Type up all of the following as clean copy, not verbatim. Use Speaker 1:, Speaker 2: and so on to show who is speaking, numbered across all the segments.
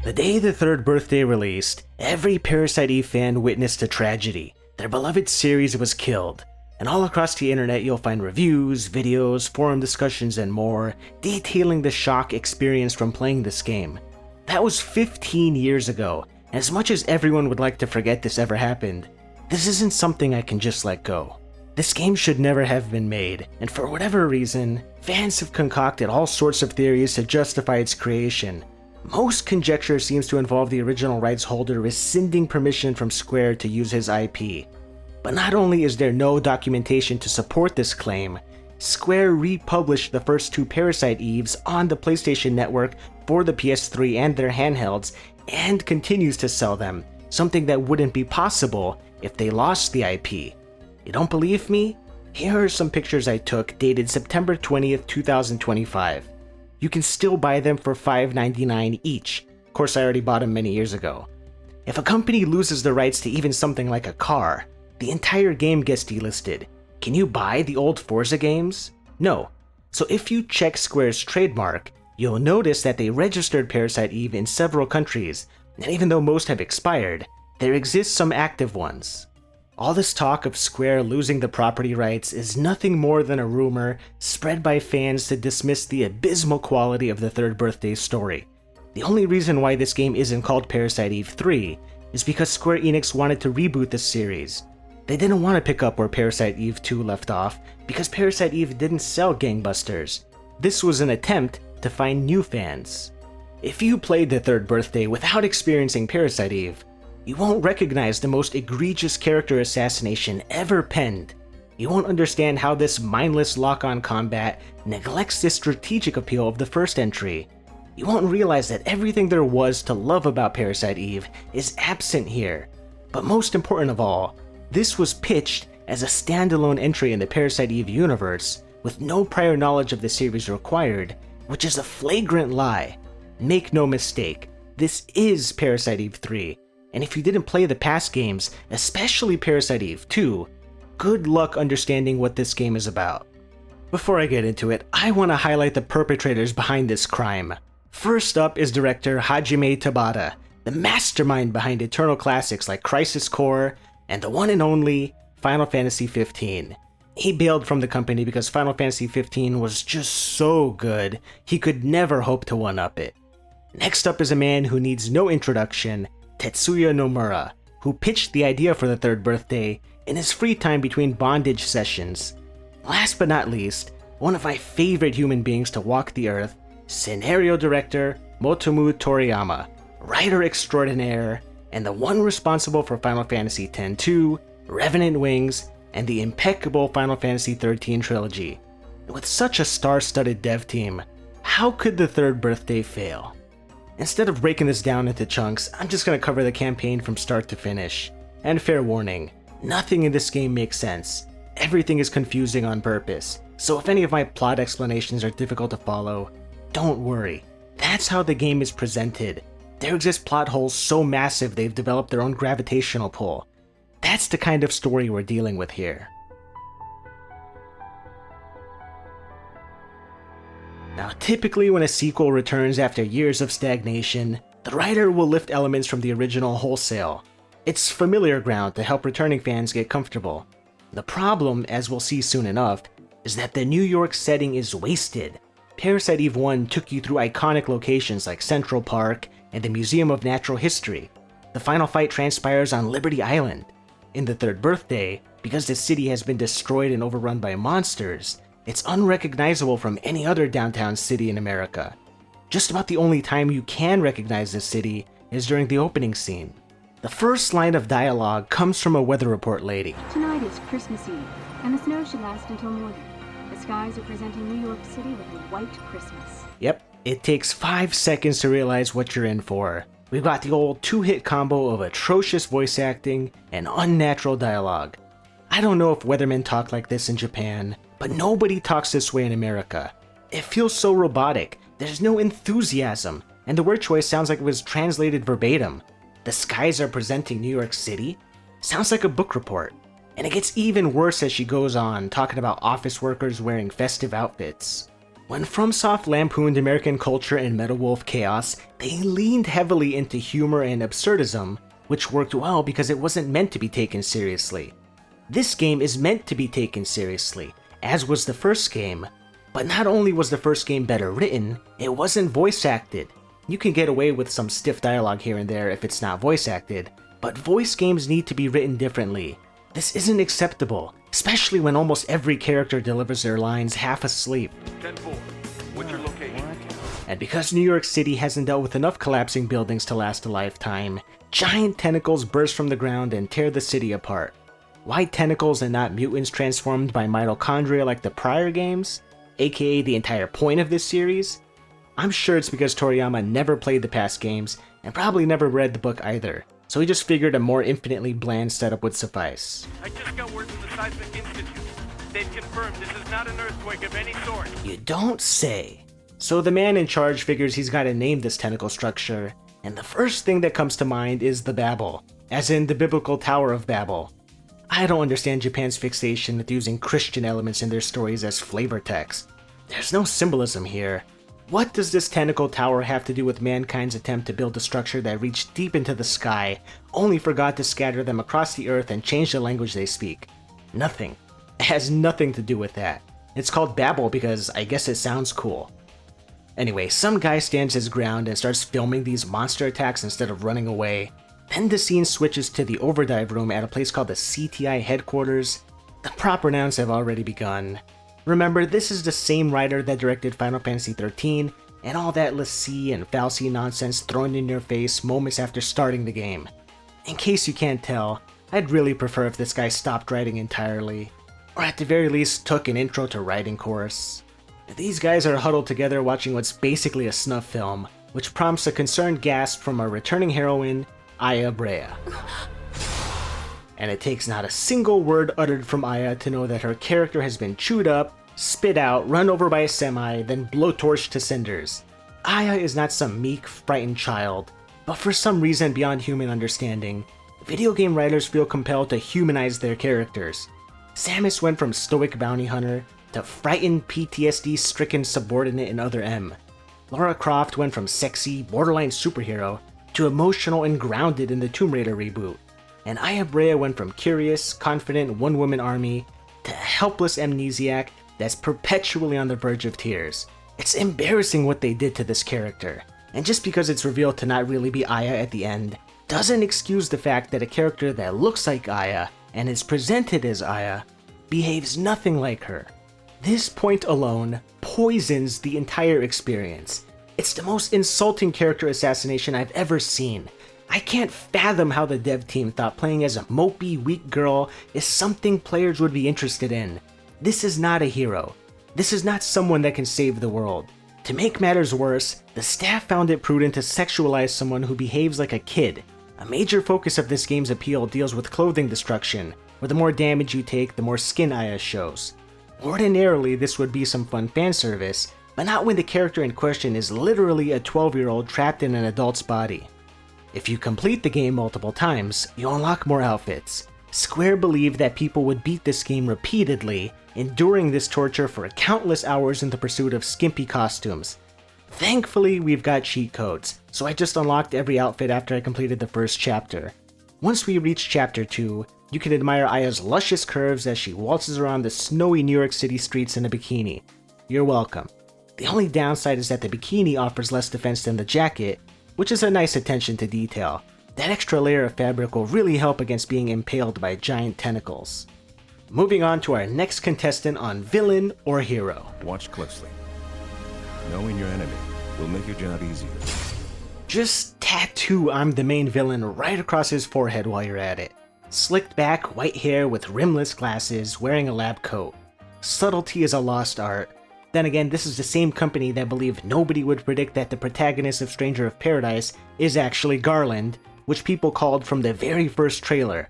Speaker 1: The day the Third Birthday released, every Parasite Eve fan witnessed a tragedy. Their beloved series was killed. And all across the internet you'll find reviews, videos, forum discussions, and more detailing the shock experienced from playing this game. That was 15 years ago, and as much as everyone would like to forget this ever happened, this isn't something I can just let go. This game should never have been made, and for whatever reason, fans have concocted all sorts of theories to justify its creation. Most conjecture seems to involve the original rights holder rescinding permission from Square to use his IP. But not only is there no documentation to support this claim, Square republished the first two Parasite Eves on the PlayStation Network for the PS3 and their handhelds, and continues to sell them, something that wouldn't be possible if they lost the IP. You don't believe me? Here are some pictures I took dated September 20th, 2025. You can still buy them for $5.99 each. Of course, I already bought them many years ago. If a company loses the rights to even something like a car, the entire game gets delisted. Can you buy the old Forza games? No. So if you check Square's trademark, you'll notice that they registered Parasite Eve in several countries, and even though most have expired, there exist some active ones. All this talk of Square losing the property rights is nothing more than a rumor spread by fans to dismiss the abysmal quality of the Third Birthday story. The only reason why this game isn't called Parasite Eve 3 is because Square Enix wanted to reboot the series. They didn't want to pick up where Parasite Eve 2 left off because Parasite Eve didn't sell gangbusters. This was an attempt to find new fans. If you played the Third Birthday without experiencing Parasite Eve, you won't recognize the most egregious character assassination ever penned. You won't understand how this mindless lock-on combat neglects the strategic appeal of the first entry. You won't realize that everything there was to love about Parasite Eve is absent here. But most important of all, this was pitched as a standalone entry in the Parasite Eve universe, with no prior knowledge of the series required, which is a flagrant lie. Make no mistake, this is Parasite Eve 3. And if you didn't play the past games, especially Parasite Eve 2, good luck understanding what this game is about. Before I get into it, I want to highlight the perpetrators behind this crime. First up is director Hajime Tabata, the mastermind behind eternal classics like Crisis Core and the one and only Final Fantasy XV. He bailed from the company because Final Fantasy XV was just so good, he could never hope to one-up it. Next up is a man who needs no introduction, Tetsuya Nomura, who pitched the idea for the Third Birthday in his free time between bondage sessions. Last but not least, one of my favorite human beings to walk the earth, scenario director Motomu Toriyama, writer extraordinaire, and the one responsible for Final Fantasy X-2, Revenant Wings, and the impeccable Final Fantasy XIII trilogy. With such a star-studded dev team, how could the Third Birthday fail? Instead of breaking this down into chunks, I'm just going to cover the campaign from start to finish. And fair warning, nothing in this game makes sense. Everything is confusing on purpose, so if any of my plot explanations are difficult to follow, don't worry. That's how the game is presented. There exist plot holes so massive they've developed their own gravitational pull. That's the kind of story we're dealing with here. Now, typically when a sequel returns after years of stagnation, the writer will lift elements from the original wholesale. It's familiar ground to help returning fans get comfortable. The problem, as we'll see soon enough, is that the New York setting is wasted. Parasite Eve 1 took you through iconic locations like Central Park and the Museum of Natural History. The final fight transpires on Liberty Island. In the Third Birthday, because the city has been destroyed and overrun by monsters, it's unrecognizable from any other downtown city in America. Just about the only time you can recognize this city is during the opening scene. The first line of dialogue comes from a weather report lady.
Speaker 2: Tonight is Christmas Eve, and the snow should last until morning. The skies are presenting New York City with a white Christmas.
Speaker 1: Yep, it takes 5 seconds to realize what you're in for. We've got the old two-hit combo of atrocious voice acting and unnatural dialogue. I don't know if weathermen talk like this in Japan, but nobody talks this way in America. It feels so robotic, there's no enthusiasm, and the word choice sounds like it was translated verbatim. The skies are presenting New York City? Sounds like a book report. And it gets even worse as she goes on, talking about office workers wearing festive outfits. When FromSoft lampooned American culture in Metal Wolf Chaos, they leaned heavily into humor and absurdism, which worked well because it wasn't meant to be taken seriously. This game is meant to be taken seriously, as was the first game, but not only was the first game better written, it wasn't voice acted. You can get away with some stiff dialogue here and there if it's not voice acted, but voice games need to be written differently. This isn't acceptable, especially when almost every character delivers their lines half asleep.
Speaker 3: 10-4, what's your location?
Speaker 1: And because New York City hasn't dealt with enough collapsing buildings to last a lifetime, giant tentacles burst from the ground and tear the city apart. Why tentacles and not mutants transformed by mitochondria like the prior games? AKA the entire point of this series? I'm sure it's because Toriyama never played the past games, and probably never read the book either, so he just figured a more infinitely bland setup would suffice.
Speaker 3: I just got word from the Seismic Institute. They've confirmed this is not an earthquake of any sort.
Speaker 1: You don't say. So the man in charge figures he's gotta name this tentacle structure, and the first thing that comes to mind is the Babel, as in the biblical Tower of Babel. I don't understand Japan's fixation with using Christian elements in their stories as flavor text. There's no symbolism here. What does this tentacle tower have to do with mankind's attempt to build a structure that reached deep into the sky, only for God to scatter them across the earth and change the language they speak? Nothing. It has nothing to do with that. It's called Babel because I guess it sounds cool. Anyway, some guy stands his ground and starts filming these monster attacks instead of running away. Then the scene switches to the overdrive room at a place called the CTI headquarters. The proper nouns have already begun. Remember, this is the same writer that directed Final Fantasy XIII, and all that lassie and falsy nonsense thrown in your face moments after starting the game. In case you can't tell, I'd really prefer if this guy stopped writing entirely, or at the very least took an intro to writing course. These guys are huddled together watching what's basically a snuff film, which prompts a concerned gasp from our returning heroine, Aya Brea. And it takes not a single word uttered from Aya to know that her character has been chewed up, spit out, run over by a semi, then blowtorched to cinders. Aya is not some meek, frightened child, but for some reason beyond human understanding, video game writers feel compelled to humanize their characters. Samus went from stoic bounty hunter to frightened PTSD-stricken subordinate in Other M. Lara Croft went from sexy, borderline superhero to emotional and grounded in the Tomb Raider reboot. And Aya Brea went from curious, confident one-woman army to a helpless amnesiac that's perpetually on the verge of tears. It's embarrassing what they did to this character, and just because it's revealed to not really be Aya at the end, doesn't excuse the fact that a character that looks like Aya and is presented as Aya behaves nothing like her. This point alone poisons the entire experience. It's the most insulting character assassination I've ever seen. I can't fathom how the dev team thought playing as a mopey, weak girl is something players would be interested in. This is not a hero. This is not someone that can save the world. To make matters worse, the staff found it prudent to sexualize someone who behaves like a kid. A major focus of this game's appeal deals with clothing destruction, where the more damage you take, the more skin Aya shows. Ordinarily, this would be some fun fan service, but not when the character in question is literally a 12-year-old trapped in an adult's body. If you complete the game multiple times, you'll unlock more outfits. Square believed that people would beat this game repeatedly, enduring this torture for countless hours in the pursuit of skimpy costumes. Thankfully, we've got cheat codes, so I just unlocked every outfit after I completed the first chapter. Once we reach chapter 2, you can admire Aya's luscious curves as she waltzes around the snowy New York City streets in a bikini. You're welcome. The only downside is that the bikini offers less defense than the jacket, which is a nice attention to detail. That extra layer of fabric will really help against being impaled by giant tentacles. Moving on to our next contestant on Villain or Hero.
Speaker 4: Watch closely. Knowing your enemy will make your job easier.
Speaker 1: Just tattoo "I'm the main villain" right across his forehead while you're at it. Slicked back, white hair with rimless glasses, wearing a lab coat. Subtlety is a lost art. Then again, this is the same company that believed nobody would predict that the protagonist of Stranger of Paradise is actually Garland, which people called from the very first trailer.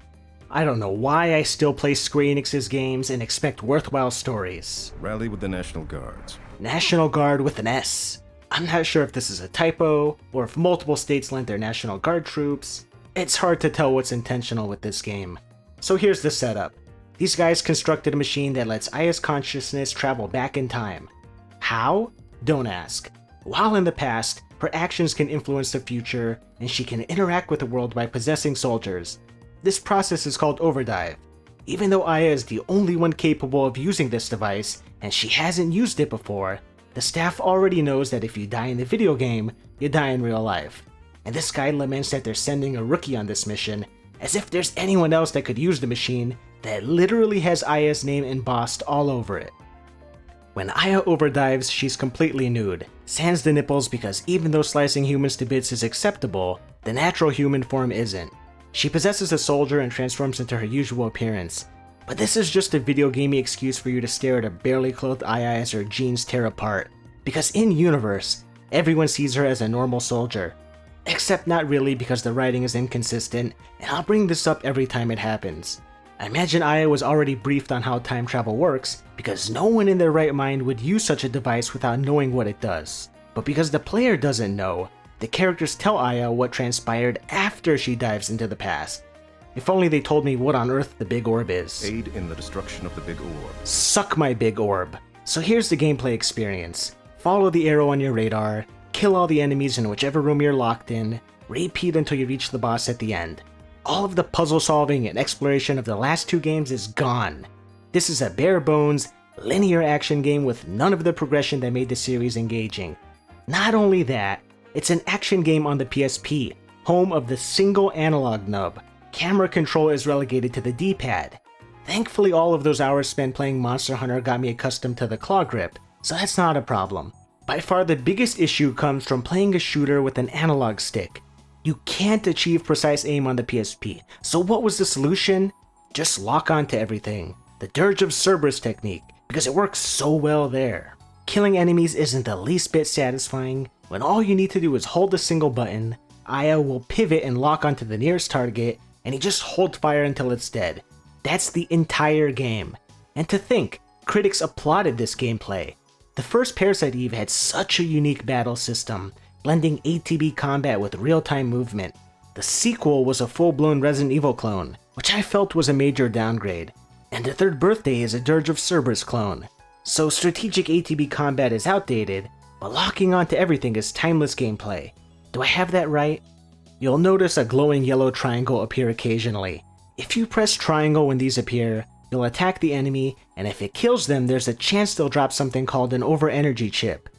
Speaker 1: I don't know why I still play Square Enix's games and expect worthwhile stories.
Speaker 4: Rally with the National Guards.
Speaker 1: National Guard with an S. I'm not sure if this is a typo, or if multiple states lent their National Guard troops. It's hard to tell what's intentional with this game. So here's the setup. These guys constructed a machine that lets Aya's consciousness travel back in time. How? Don't ask. While in the past, her actions can influence the future, and she can interact with the world by possessing soldiers. This process is called overdrive. Even though Aya is the only one capable of using this device, and she hasn't used it before, the staff already knows that if you die in the video game, you die in real life. And this guy laments that they're sending a rookie on this mission, as if there's anyone else that could use the machine that literally has Aya's name embossed all over it. When Aya overdives, she's completely nude, sans the nipples because even though slicing humans to bits is acceptable, the natural human form isn't. She possesses a soldier and transforms into her usual appearance, but this is just a video gamey excuse for you to stare at a barely clothed Aya as her jeans tear apart, because in-universe, everyone sees her as a normal soldier. Except not really because the writing is inconsistent, and I'll bring this up every time it happens. I imagine Aya was already briefed on how time travel works, because no one in their right mind would use such a device without knowing what it does. But because the player doesn't know, the characters tell Aya what transpired after she dives into the past. If only they told me what on earth the big orb is.
Speaker 4: Aid in the destruction of the big orb.
Speaker 1: Suck my big orb. So here's the gameplay experience. Follow the arrow on your radar, kill all the enemies in whichever room you're locked in, repeat until you reach the boss at the end. All of the puzzle solving and exploration of the last two games is gone. This is a bare bones, linear action game with none of the progression that made the series engaging. Not only that, it's an action game on the PSP, home of the single analog nub. Camera control is relegated to the D-pad. Thankfully, all of those hours spent playing Monster Hunter got me accustomed to the claw grip, so that's not a problem. By far the biggest issue comes from playing a shooter with an analog stick. You can't achieve precise aim on the PSP, so what was the solution? Just lock onto everything. The Dirge of Cerberus technique, because it works so well there. Killing enemies isn't the least bit satisfying. When all you need to do is hold a single button, Aya will pivot and lock onto the nearest target, and you just hold fire until it's dead. That's the entire game. And to think, critics applauded this gameplay. The first Parasite Eve had such a unique battle system, blending ATB combat with real-time movement. The sequel was a full-blown Resident Evil clone, which I felt was a major downgrade. And the Turd Birthday is a Dirge of Cerberus clone. So strategic ATB combat is outdated, but locking onto everything is timeless gameplay. Do I have that right? You'll notice a glowing yellow triangle appear occasionally. If you press triangle when these appear, you'll attack the enemy, and if it kills them, there's a chance they'll drop something called an over-energy chip.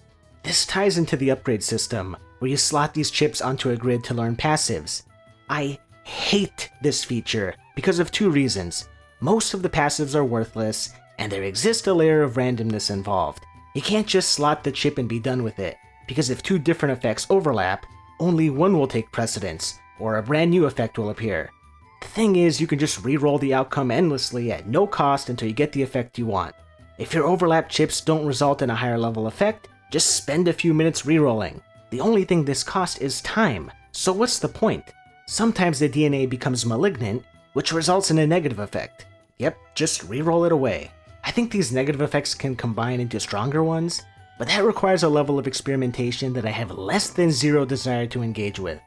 Speaker 1: This ties into the upgrade system, where you slot these chips onto a grid to learn passives. I hate this feature because of two reasons. Most of the passives are worthless, and there exists a layer of randomness involved. You can't just slot the chip and be done with it, because if two different effects overlap, only one will take precedence, or a brand new effect will appear. The thing is, you can just reroll the outcome endlessly at no cost until you get the effect you want. If your overlap chips don't result in a higher level effect, just spend a few minutes rerolling. The only thing this costs is time, so what's the point? Sometimes the DNA becomes malignant, which results in a negative effect. Yep, just reroll it away. I think these negative effects can combine into stronger ones, but that requires a level of experimentation that I have less than zero desire to engage with.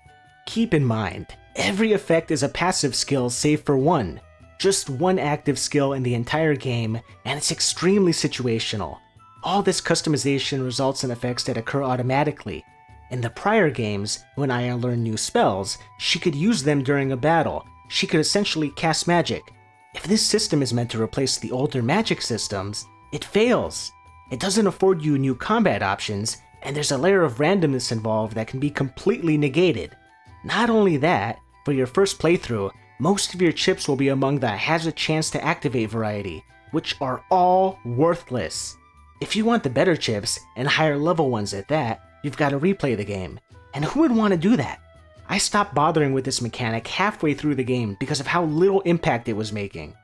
Speaker 1: Keep in mind, every effect is a passive skill save for one. Just one active skill in the entire game, and it's extremely situational. All this customization results in effects that occur automatically. In the prior games, when Aya learned new spells, she could use them during a battle. She could essentially cast magic. If this system is meant to replace the older magic systems, it fails. It doesn't afford you new combat options, and there's a layer of randomness involved that can be completely negated. Not only that, for your first playthrough, most of your chips will be among the has a chance to activate variety, which are all worthless. If you want the better chips, and higher level ones at that, you've got to replay the game. And who would want to do that? I stopped bothering with this mechanic halfway through the game because of how little impact it was making.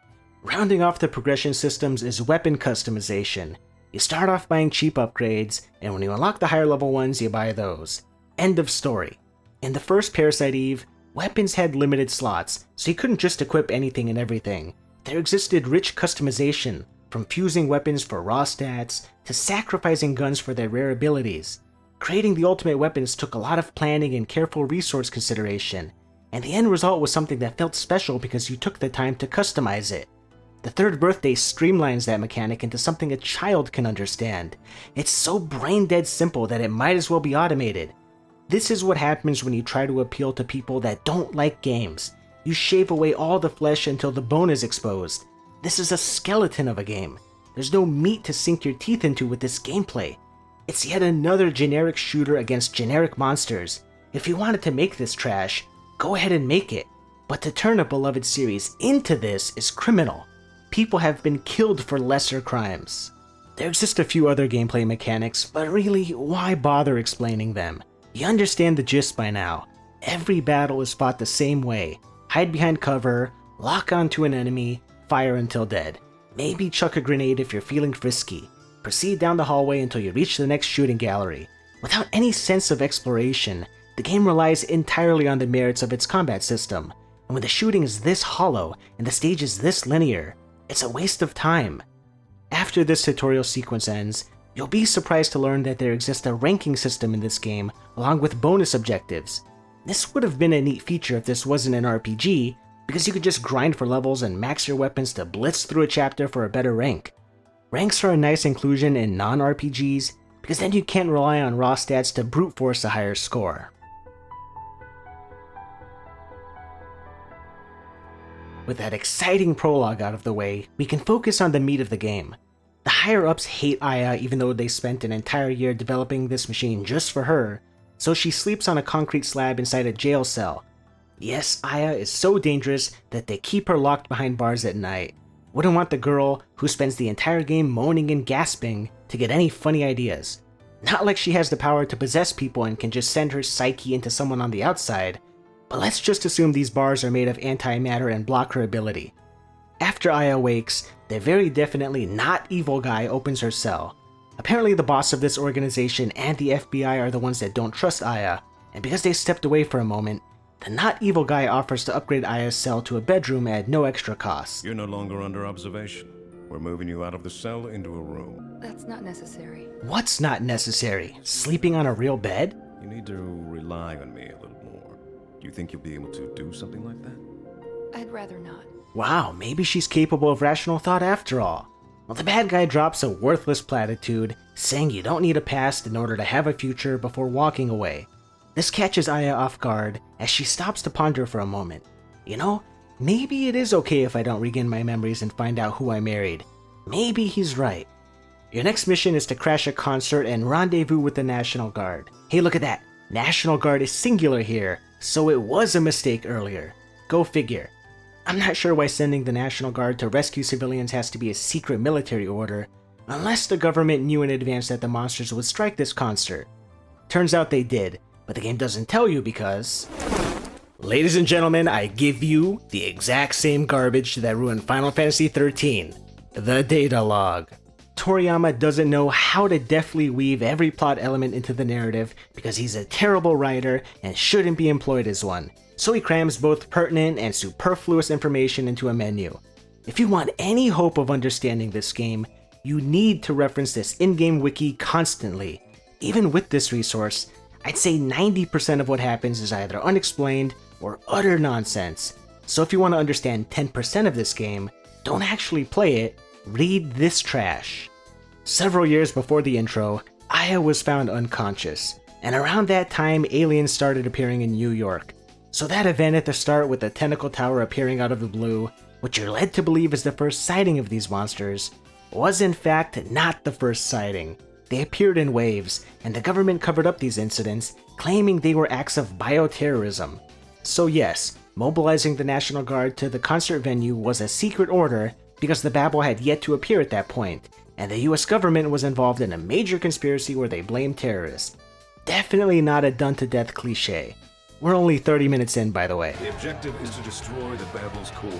Speaker 1: Rounding off the progression systems is weapon customization. You start off buying cheap upgrades, and when you unlock the higher level ones, you buy those. End of story. In the first Parasite Eve, weapons had limited slots, so you couldn't just equip anything and everything. There existed rich customization, from fusing weapons for raw stats, to sacrificing guns for their rare abilities. Creating the ultimate weapons took a lot of planning and careful resource consideration, and the end result was something that felt special because you took the time to customize it. The Turd Birthday streamlines that mechanic into something a child can understand. It's so brain-dead simple that it might as well be automated. This is what happens when you try to appeal to people that don't like games. You shave away all the flesh until the bone is exposed. This is a skeleton of a game. There's no meat to sink your teeth into with this gameplay. It's yet another generic shooter against generic monsters. If you wanted to make this trash, go ahead and make it. But to turn a beloved series into this is criminal. People have been killed for lesser crimes. There exist a few other gameplay mechanics, but really, why bother explaining them? You understand the gist by now. Every battle is fought the same way. Hide behind cover, lock onto an enemy, fire until dead. Maybe chuck a grenade if you're feeling frisky. Proceed down the hallway until you reach the next shooting gallery. Without any sense of exploration, the game relies entirely on the merits of its combat system. And when the shooting is this hollow and the stage is this linear, it's a waste of time. After this tutorial sequence ends, you'll be surprised to learn that there exists a ranking system in this game along with bonus objectives. This would have been a neat feature if this wasn't an RPG, because you could just grind for levels and max your weapons to blitz through a chapter for a better rank. Ranks are a nice inclusion in non-RPGs, because then you can't rely on raw stats to brute force a higher score. With that exciting prologue out of the way, we can focus on the meat of the game. The higher-ups hate Aya even though they spent an entire year developing this machine just for her, so she sleeps on a concrete slab inside a jail cell. Yes, Aya is so dangerous that they keep her locked behind bars at night. Wouldn't want the girl, who spends the entire game moaning and gasping, to get any funny ideas. Not like she has the power to possess people and can just send her psyche into someone on the outside, but let's just assume these bars are made of antimatter and block her ability. After Aya wakes, the very definitely not evil guy opens her cell. Apparently the boss of this organization and the FBI are the ones that don't trust Aya, and because they stepped away for a moment, the not evil guy offers to upgrade Aya's cell to a bedroom at no extra cost.
Speaker 4: You're no longer under observation. We're moving you out of the cell into a room.
Speaker 5: That's not necessary.
Speaker 1: What's not necessary? Sleeping on a real bed?
Speaker 4: You need to rely on me a little more. Do you think you'll be able to do something like that?
Speaker 5: I'd rather not.
Speaker 1: Wow, maybe she's capable of rational thought after all. Well, the bad guy drops a worthless platitude, saying you don't need a past in order to have a future before walking away. This catches Aya off guard as she stops to ponder for a moment. You know, maybe it is okay if I don't regain my memories and find out who I married. Maybe he's right. Your next mission is to crash a concert and rendezvous with the National Guard. Hey, look at that. National Guard is singular here, so it was a mistake earlier. Go figure. I'm not sure why sending the National Guard to rescue civilians has to be a secret military order, unless the government knew in advance that the monsters would strike this concert. Turns out they did, but the game doesn't tell you because... Ladies and gentlemen, I give you the exact same garbage that ruined Final Fantasy XIII, the data log. Toriyama doesn't know how to deftly weave every plot element into the narrative because he's a terrible writer and shouldn't be employed as one. So he crams both pertinent and superfluous information into a menu. If you want any hope of understanding this game, you need to reference this in-game wiki constantly. Even with this resource, I'd say 90% of what happens is either unexplained or utter nonsense. So if you want to understand 10% of this game, don't actually play it, read this trash. Several years before the intro, Aya was found unconscious, and around that time aliens started appearing in New York. So that event at the start with the tentacle tower appearing out of the blue, which you're led to believe is the first sighting of these monsters, was in fact not the first sighting. They appeared in waves, and the government covered up these incidents, claiming they were acts of bioterrorism. So yes, mobilizing the National Guard to the concert venue was a secret order because the Babel had yet to appear at that point, and the US government was involved in a major conspiracy where they blamed terrorists. Definitely not a done-to-death cliche. We're only 30 minutes in, by the way.
Speaker 4: The objective is to destroy the Babel's core,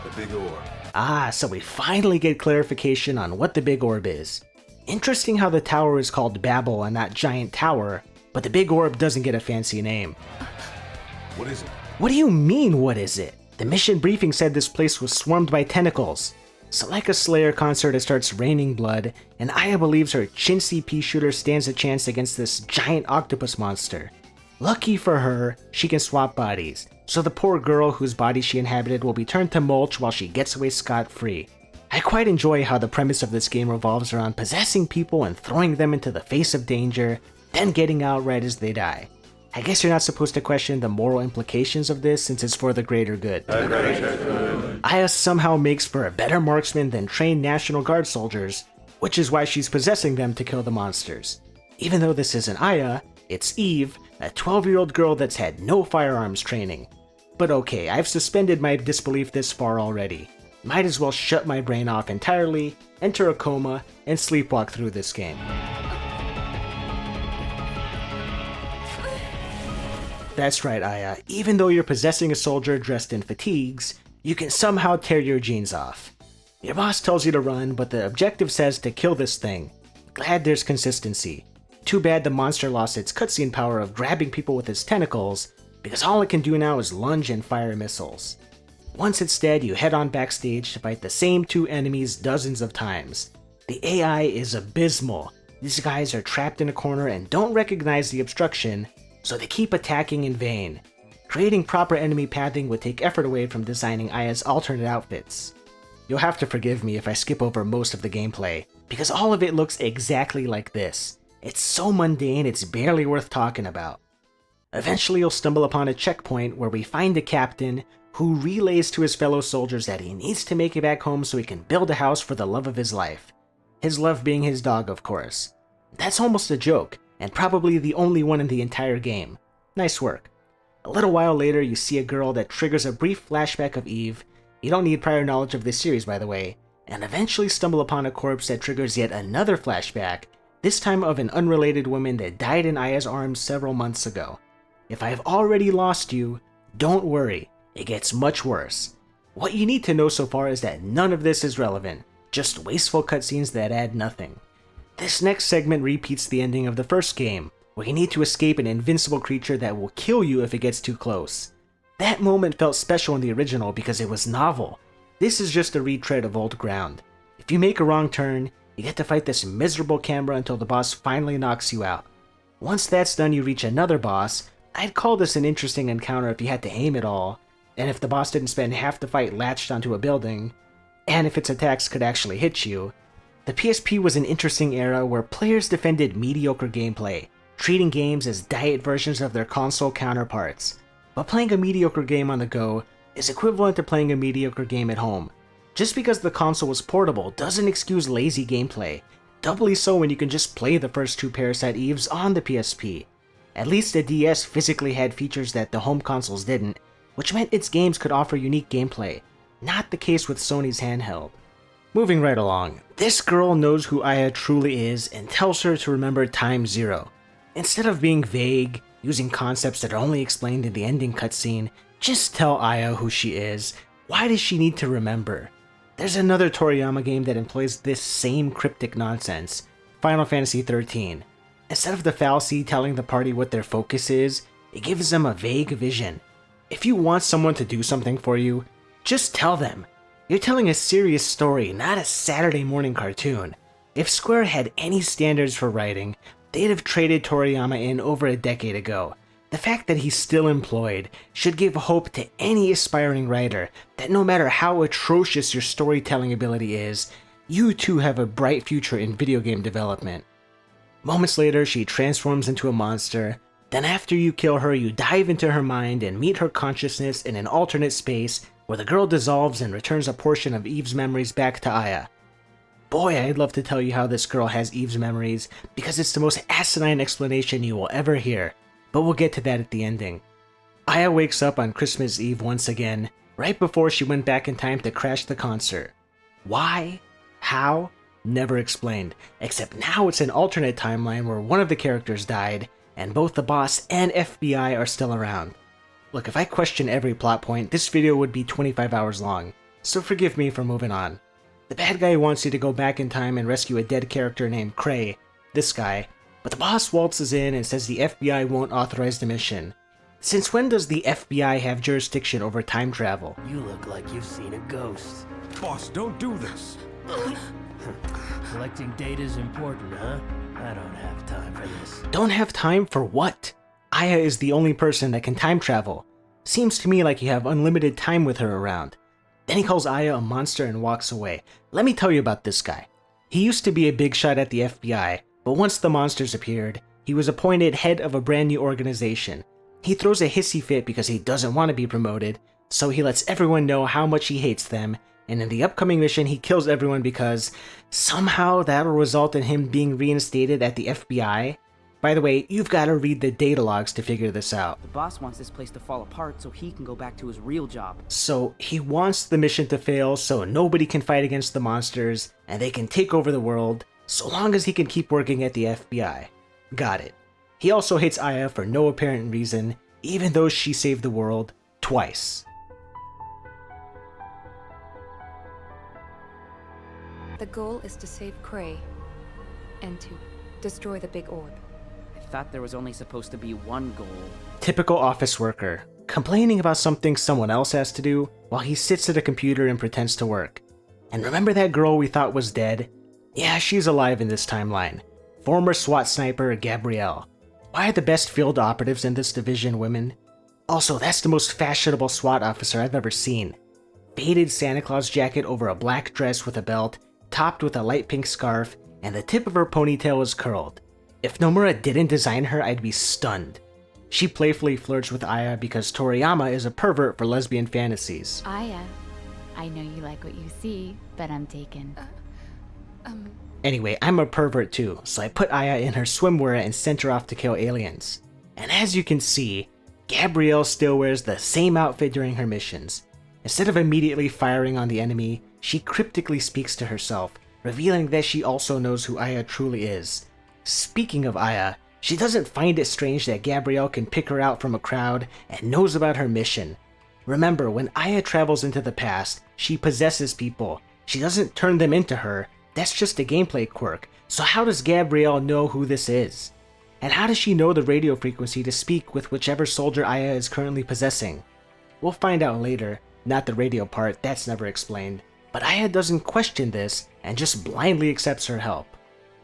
Speaker 4: the big orb.
Speaker 1: Ah, so we finally get clarification on what the big orb is. Interesting how the tower is called Babel and not Giant Tower, but the big orb doesn't get a fancy name.
Speaker 4: What is it?
Speaker 1: What do you mean, what is it? The mission briefing said this place was swarmed by tentacles. So like a Slayer concert, it starts raining blood, and Aya believes her chintzy pea shooter stands a chance against this giant octopus monster. Lucky for her, she can swap bodies, so the poor girl whose body she inhabited will be turned to mulch while she gets away scot-free. I quite enjoy how the premise of this game revolves around possessing people and throwing them into the face of danger, then getting out right as they die. I guess you're not supposed to question the moral implications of this since it's for the greater good. Aya somehow makes for a better marksman than trained National Guard soldiers, which is why she's possessing them to kill the monsters. Even though this isn't Aya, it's Eve, a 12-year-old girl that's had no firearms training. But okay, I've suspended my disbelief this far already. Might as well shut my brain off entirely, enter a coma, and sleepwalk through this game. That's right, Aya. Even though you're possessing a soldier dressed in fatigues, you can somehow tear your jeans off. Your boss tells you to run, but the objective says to kill this thing. Glad there's consistency. Too bad the monster lost its cutscene power of grabbing people with its tentacles, because all it can do now is lunge and fire missiles. Once it's dead, you head on backstage to fight the same two enemies dozens of times. The AI is abysmal. These guys are trapped in a corner and don't recognize the obstruction, so they keep attacking in vain. Creating proper enemy pathing would take effort away from designing Aya's alternate outfits. You'll have to forgive me if I skip over most of the gameplay, because all of it looks exactly like this. It's so mundane it's barely worth talking about. Eventually you'll stumble upon a checkpoint where we find a captain who relays to his fellow soldiers that he needs to make it back home so he can build a house for the love of his life. His love being his dog, of course. That's almost a joke, and probably the only one in the entire game. Nice work. A little while later you see a girl that triggers a brief flashback of Eve. You don't need prior knowledge of this series, by the way, and eventually stumble upon a corpse that triggers yet another flashback, this time of an unrelated woman that died in Aya's arms several months ago. If I have already lost you, don't worry, it gets much worse. What you need to know so far is that none of this is relevant, just wasteful cutscenes that add nothing. This next segment repeats the ending of the first game, where you need to escape an invincible creature that will kill you if it gets too close. That moment felt special in the original because it was novel. This is just a retread of old ground. If you make a wrong turn, you get to fight this miserable camera until the boss finally knocks you out. Once that's done, you reach another boss. I'd call this an interesting encounter if you had to aim at all, and if the boss didn't spend half the fight latched onto a building, and if its attacks could actually hit you. The PSP was an interesting era where players defended mediocre gameplay, treating games as diet versions of their console counterparts. But playing a mediocre game on the go is equivalent to playing a mediocre game at home. Just because the console was portable doesn't excuse lazy gameplay, doubly so when you can just play the first two Parasite Eves on the PSP. At least the DS physically had features that the home consoles didn't, which meant its games could offer unique gameplay, not the case with Sony's handheld. Moving right along, this girl knows who Aya truly is and tells her to remember Time Zero. Instead of being vague, using concepts that are only explained in the ending cutscene, just tell Aya who she is. Why does she need to remember? There's another Toriyama game that employs this same cryptic nonsense, Final Fantasy XIII. Instead of the fallacy telling the party what their focus is, it gives them a vague vision. If you want someone to do something for you, just tell them. You're telling a serious story, not a Saturday morning cartoon. If Square had any standards for writing, they'd have traded Toriyama in over a decade ago. The fact that he's still employed should give hope to any aspiring writer that no matter how atrocious your storytelling ability is, you too have a bright future in video game development. Moments later, she transforms into a monster. Then after you kill her, you dive into her mind and meet her consciousness in an alternate space where the girl dissolves and returns a portion of Eve's memories back to Aya. Boy, I'd love to tell you how this girl has Eve's memories, because it's the most asinine explanation you will ever hear, but we'll get to that at the ending. Aya wakes up on Christmas Eve once again, right before she went back in time to crash the concert. Why? How? Never explained, except now it's an alternate timeline where one of the characters died, and both the boss and FBI are still around. Look, if I question every plot point, this video would be 25 hours long, so forgive me for moving on. The bad guy wants you to go back in time and rescue a dead character named Cray, this guy, but the boss waltzes in and says the FBI won't authorize the mission. Since when does the FBI have jurisdiction over time travel?
Speaker 5: You look like you've seen a ghost.
Speaker 4: Boss, don't do this!
Speaker 5: Collecting data's important, huh? I don't have time for this.
Speaker 1: Don't have time for what? Aya is the only person that can time travel. Seems to me like you have unlimited time with her around. Then he calls Aya a monster and walks away. Let me tell you about this guy. He used to be a big shot at the FBI, but once the monsters appeared, he was appointed head of a brand new organization. He throws a hissy fit because he doesn't want to be promoted, so he lets everyone know how much he hates them, and in the upcoming mission he kills everyone because somehow that'll result in him being reinstated at the FBI. By the way, you've got to read the data logs to figure this out.
Speaker 6: The boss wants this place to fall apart so he can go back to his real job.
Speaker 1: So he wants the mission to fail so nobody can fight against the monsters and they can take over the world, so long as he can keep working at the FBI. Got it. He also hates Aya for no apparent reason, even though she saved the world twice.
Speaker 7: The goal is to save Cray and to destroy the big orb.
Speaker 6: I thought there was only supposed to be one goal.
Speaker 1: Typical office worker, complaining about something someone else has to do while he sits at a computer and pretends to work. And remember that girl we thought was dead? Yeah, she's alive in this timeline. Former SWAT sniper Gabrielle. Why are the best field operatives in this division women? Also, that's the most fashionable SWAT officer I've ever seen. Faded Santa Claus jacket over a black dress with a belt, topped with a light pink scarf, and the tip of her ponytail is curled. If Nomura didn't design her, I'd be stunned. She playfully flirts with Aya because Toriyama is a pervert for lesbian fantasies.
Speaker 8: Aya, I know you like what you see, but I'm taken.
Speaker 1: Anyway, I'm a pervert too, so I put Aya in her swimwear and sent her off to kill aliens. And as you can see, Gabrielle still wears the same outfit during her missions. Instead of immediately firing on the enemy, she cryptically speaks to herself, revealing that she also knows who Aya truly is. Speaking of Aya, she doesn't find it strange that Gabrielle can pick her out from a crowd and knows about her mission. Remember, when Aya travels into the past, she possesses people. She doesn't turn them into her. That's just a gameplay quirk. So how does Gabrielle know who this is? And how does she know the radio frequency to speak with whichever soldier Aya is currently possessing? We'll find out later. Not the radio part, that's never explained. But Aya doesn't question this and just blindly accepts her help.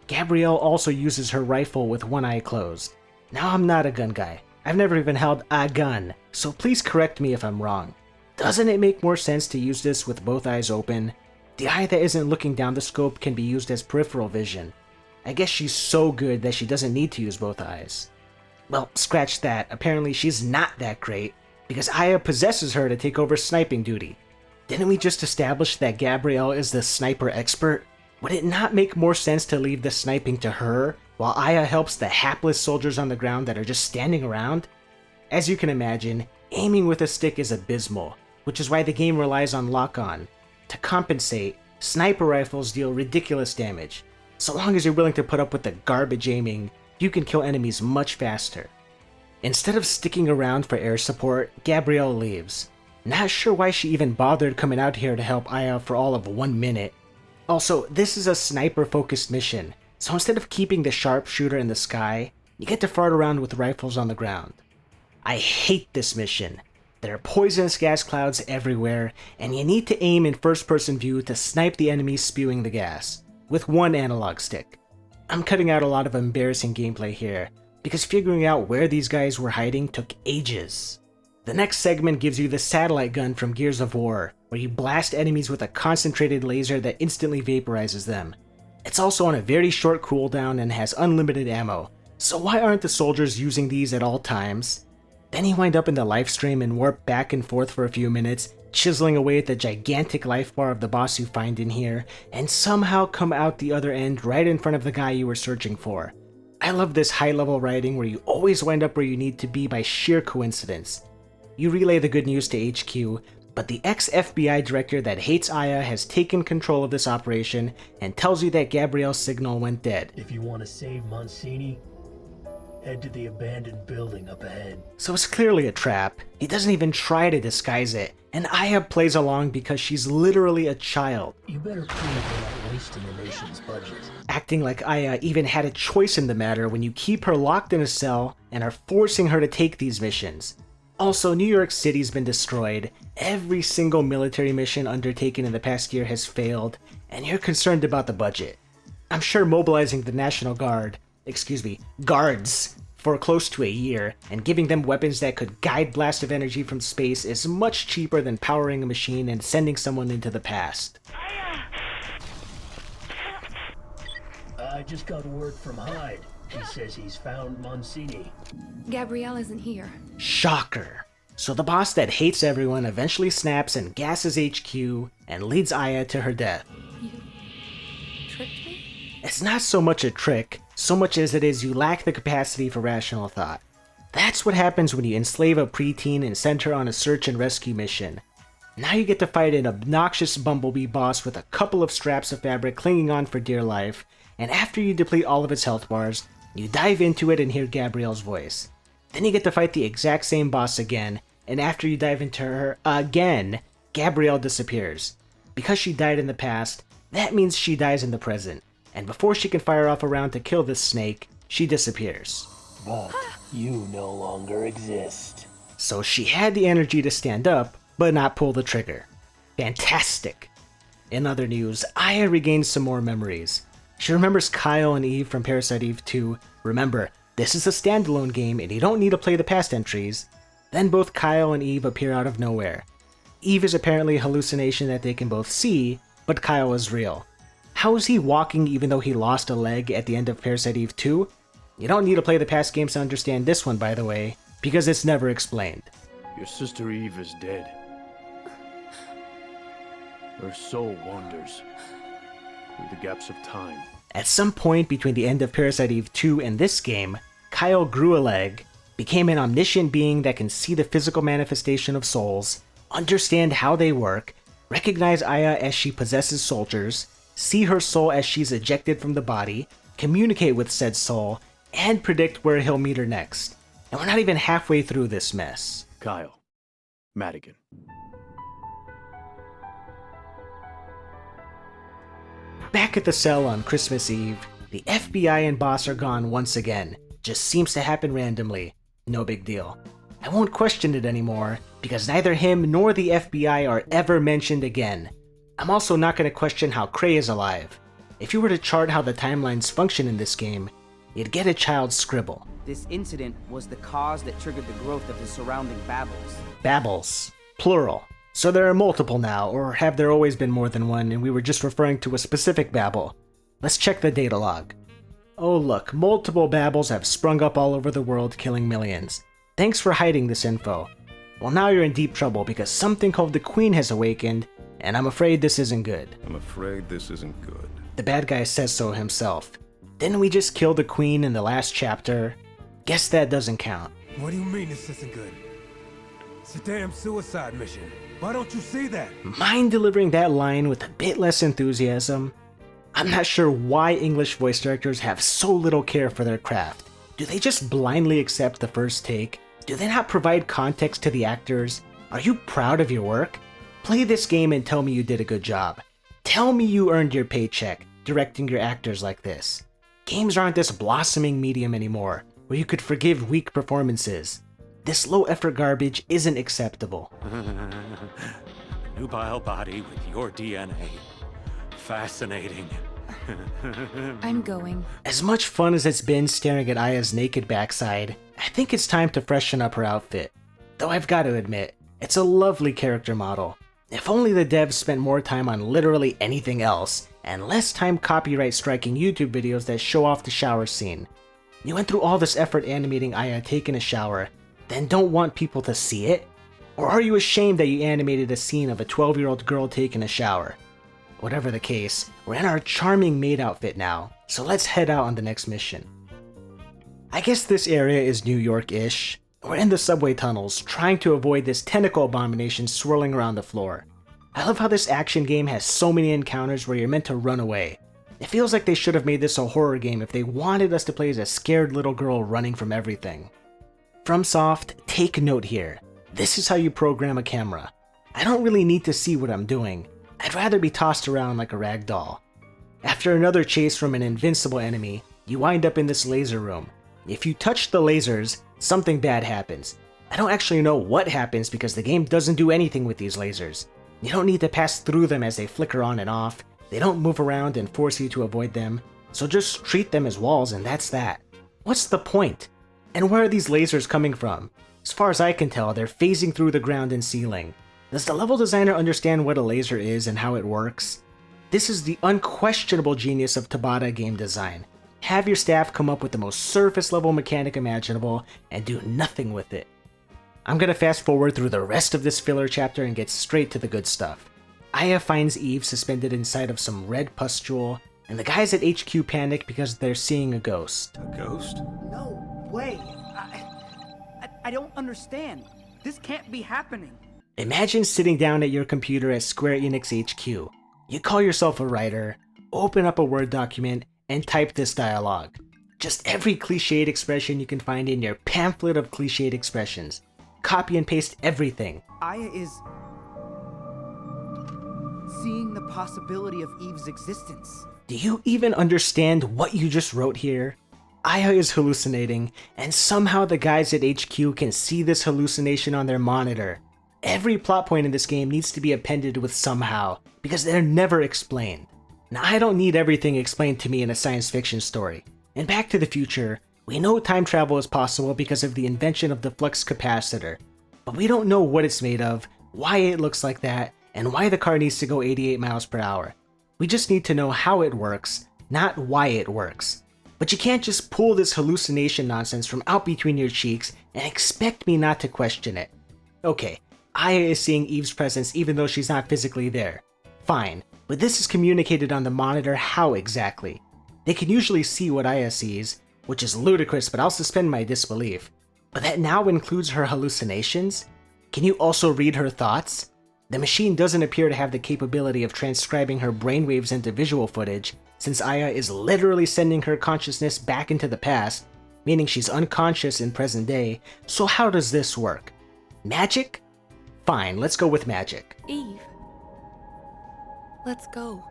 Speaker 1: Gabrielle also uses her rifle with one eye closed. Now I'm not a gun guy. I've never even held a gun, so please correct me if I'm wrong. Doesn't it make more sense to use this with both eyes open? The eye that isn't looking down the scope can be used as peripheral vision. I guess she's so good that she doesn't need to use both eyes. Well, scratch that. Apparently she's not that great, because Aya possesses her to take over sniping duty. Didn't we just establish that Gabrielle is the sniper expert? Would it not make more sense to leave the sniping to her, while Aya helps the hapless soldiers on the ground that are just standing around? As you can imagine, aiming with a stick is abysmal, which is why the game relies on lock-on. To compensate, sniper rifles deal ridiculous damage. So long as you're willing to put up with the garbage aiming, you can kill enemies much faster. Instead of sticking around for air support, Gabrielle leaves. Not sure why she even bothered coming out here to help Aya for all of 1 minute. Also, this is a sniper-focused mission, so instead of keeping the sharpshooter in the sky, you get to fart around with rifles on the ground. I hate this mission. There are poisonous gas clouds everywhere, and you need to aim in first-person view to snipe the enemies spewing the gas, with one analog stick. I'm cutting out a lot of embarrassing gameplay here, because figuring out where these guys were hiding took ages. The next segment gives you the satellite gun from Gears of War, where you blast enemies with a concentrated laser that instantly vaporizes them. It's also on a very short cooldown and has unlimited ammo, so why aren't the soldiers using these at all times? Then you wind up in the life stream and warp back and forth for a few minutes, chiseling away at the gigantic life bar of the boss you find in here, and somehow come out the other end right in front of the guy you were searching for. I love this high-level writing where you always wind up where you need to be by sheer coincidence. You relay the good news to HQ, but the ex-FBI director that hates Aya has taken control of this operation and tells you that Gabrielle's signal went dead.
Speaker 5: If you want to save Monsini, head to the abandoned building up ahead.
Speaker 1: So it's clearly a trap. He doesn't even try to disguise it, and Aya plays along because she's literally a child.
Speaker 5: You better prove you're not wasting the nation's budget.
Speaker 1: Acting like Aya even had a choice in the matter when you keep her locked in a cell and are forcing her to take these missions. Also, New York City's been destroyed, every single military mission undertaken in the past year has failed, and you're concerned about the budget. I'm sure mobilizing the National Guard, guards, for close to a year, and giving them weapons that could guide blast of energy from space is much cheaper than powering a machine and sending someone into the past.
Speaker 5: I just got word from Hyde. He says he's found Monsini.
Speaker 7: Gabrielle isn't here.
Speaker 1: Shocker. So the boss that hates everyone eventually snaps and gasses HQ and leads Aya to her death.
Speaker 7: You tricked me?
Speaker 1: It's not so much a trick, so much as it is you lack the capacity for rational thought. That's what happens when you enslave a preteen and send her on a search and rescue mission. Now you get to fight an obnoxious bumblebee boss with a couple of straps of fabric clinging on for dear life, and after you deplete all of its health bars, you dive into it and hear Gabrielle's voice. Then you get to fight the exact same boss again, and after you dive into her again, Gabrielle disappears. Because she died in the past, that means she dies in the present, and before she can fire off a round to kill this snake, she disappears.
Speaker 5: But you no longer exist.
Speaker 1: So she had the energy to stand up, but not pull the trigger. Fantastic! In other news, Aya regains some more memories. She remembers Kyle and Eve from Parasite Eve 2. Remember, this is a standalone game and you don't need to play the past entries. Then both Kyle and Eve appear out of nowhere. Eve is apparently a hallucination that they can both see, but Kyle is real. How is he walking even though he lost a leg at the end of Parasite Eve 2? You don't need to play the past games to understand this one, by the way, because it's never explained.
Speaker 9: Your sister Eve is dead. Her soul wanders through the gaps of time.
Speaker 1: At some point between the end of Parasite Eve 2 and this game, Kyle grew a leg, became an omniscient being that can see the physical manifestation of souls, understand how they work, recognize Aya as she possesses soldiers, see her soul as she's ejected from the body, communicate with said soul, and predict where he'll meet her next. And we're not even halfway through this mess.
Speaker 9: Kyle. Madigan.
Speaker 1: Back at the cell on Christmas Eve, the FBI and boss are gone once again. Just seems to happen randomly. No big deal. I won't question it anymore, because neither him nor the FBI are ever mentioned again. I'm also not going to question how Cray is alive. If you were to chart how the timelines function in this game, you'd get a child's scribble.
Speaker 6: This incident was the cause that triggered the growth of the surrounding babbles.
Speaker 1: Babbles. Plural. So there are multiple now, or have there always been more than one and we were just referring to a specific babble? Let's check the data log. Oh look, multiple babbles have sprung up all over the world, killing millions. Thanks for hiding this info. Well, now you're in deep trouble because something called the Queen has awakened, and I'm afraid this isn't good.
Speaker 4: I'm afraid this isn't good.
Speaker 1: The bad guy says so himself. Didn't we just kill the Queen in the last chapter? Guess that doesn't count.
Speaker 10: What do you mean this isn't good? It's a damn suicide mission. Why don't you see that?
Speaker 1: Mind delivering that line with a bit less enthusiasm? I'm not sure why English voice directors have so little care for their craft. Do they just blindly accept the first take? Do they not provide context to the actors? Are you proud of your work? Play this game and tell me you did a good job. Tell me you earned your paycheck directing your actors like this. Games aren't this blossoming medium anymore, where you could forgive weak performances. This low-effort garbage isn't acceptable.
Speaker 11: Nubile body with your DNA. Fascinating.
Speaker 7: I'm going.
Speaker 1: As much fun as it's been staring at Aya's naked backside, I think it's time to freshen up her outfit. Though I've got to admit, it's a lovely character model. If only the devs spent more time on literally anything else, and less time copyright striking YouTube videos that show off the shower scene. You went through all this effort animating Aya taking a shower, then don't want people to see it? Or are you ashamed that you animated a scene of a 12-year-old girl taking a shower? Whatever the case, we're in our charming maid outfit now, so let's head out on the next mission. I guess this area is New York-ish. We're in the subway tunnels, trying to avoid this tentacle abomination swirling around the floor. I love how this action game has so many encounters where you're meant to run away. It feels like they should have made this a horror game if they wanted us to play as a scared little girl running from everything. FromSoft, take note here. This is how you program a camera. I don't really need to see what I'm doing. I'd rather be tossed around like a rag doll. After another chase from an invincible enemy, you wind up in this laser room. If you touch the lasers, something bad happens. I don't actually know what happens because the game doesn't do anything with these lasers. You don't need to pass through them as they flicker on and off. They don't move around and force you to avoid them. So just treat them as walls and that's that. What's the point? And where are these lasers coming from? As far as I can tell, they're phasing through the ground and ceiling. Does the level designer understand what a laser is and how it works? This is the unquestionable genius of Tabata game design. Have your staff come up with the most surface level mechanic imaginable and do nothing with it. I'm gonna fast forward through the rest of this filler chapter and get straight to the good stuff. Aya finds Eve suspended inside of some red pustule, and the guys at HQ panic because they're seeing a ghost.
Speaker 4: A ghost?
Speaker 6: No way. I don't understand. This can't be happening.
Speaker 1: Imagine sitting down at your computer at Square Enix HQ. You call yourself a writer, open up a Word document, and type this dialogue. Just every cliched expression you can find in your pamphlet of cliched expressions. Copy and paste everything.
Speaker 6: Aya is seeing the possibility of Eve's existence.
Speaker 1: Do you even understand what you just wrote here? Aya is hallucinating, and somehow the guys at HQ can see this hallucination on their monitor. Every plot point in this game needs to be appended with somehow, because they're never explained. Now, I don't need everything explained to me in a science fiction story. In Back to the Future, we know time travel is possible because of the invention of the flux capacitor, but we don't know what it's made of, why it looks like that, and why the car needs to go 88 miles per hour. We just need to know how it works, not why it works. But you can't just pull this hallucination nonsense from out between your cheeks and expect me not to question it. Okay, Aya is seeing Eve's presence even though she's not physically there. Fine, but this is communicated on the monitor how exactly? They can usually see what Aya sees, which is ludicrous, but I'll suspend my disbelief. But that now includes her hallucinations? Can you also read her thoughts? The machine doesn't appear to have the capability of transcribing her brainwaves into visual footage, since Aya is literally sending her consciousness back into the past, meaning she's unconscious in present day, so how does this work? Magic? Fine, let's go with magic.
Speaker 7: Eve. Let's go.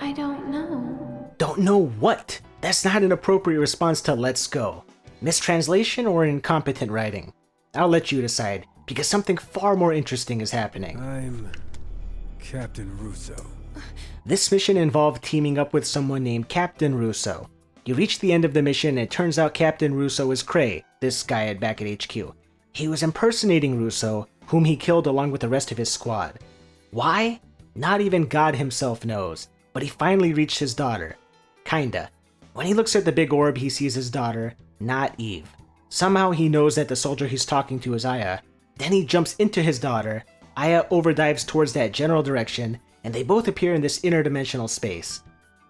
Speaker 7: I don't know.
Speaker 1: Don't know what? That's not an appropriate response to let's go. Mistranslation or incompetent writing? I'll let you decide, because something far more interesting is happening.
Speaker 10: I'm Captain Russo.
Speaker 1: This mission involved teaming up with someone named Captain Russo. You reach the end of the mission and it turns out Captain Russo is Cray, this guy at back at HQ. He was impersonating Russo, whom he killed along with the rest of his squad. Why? Not even God himself knows, but he finally reached his daughter. Kinda. When he looks at the big orb, he sees his daughter, not Eve. Somehow he knows that the soldier he's talking to is Aya. Then he jumps into his daughter, Aya overdives towards that general direction, and they both appear in this interdimensional space.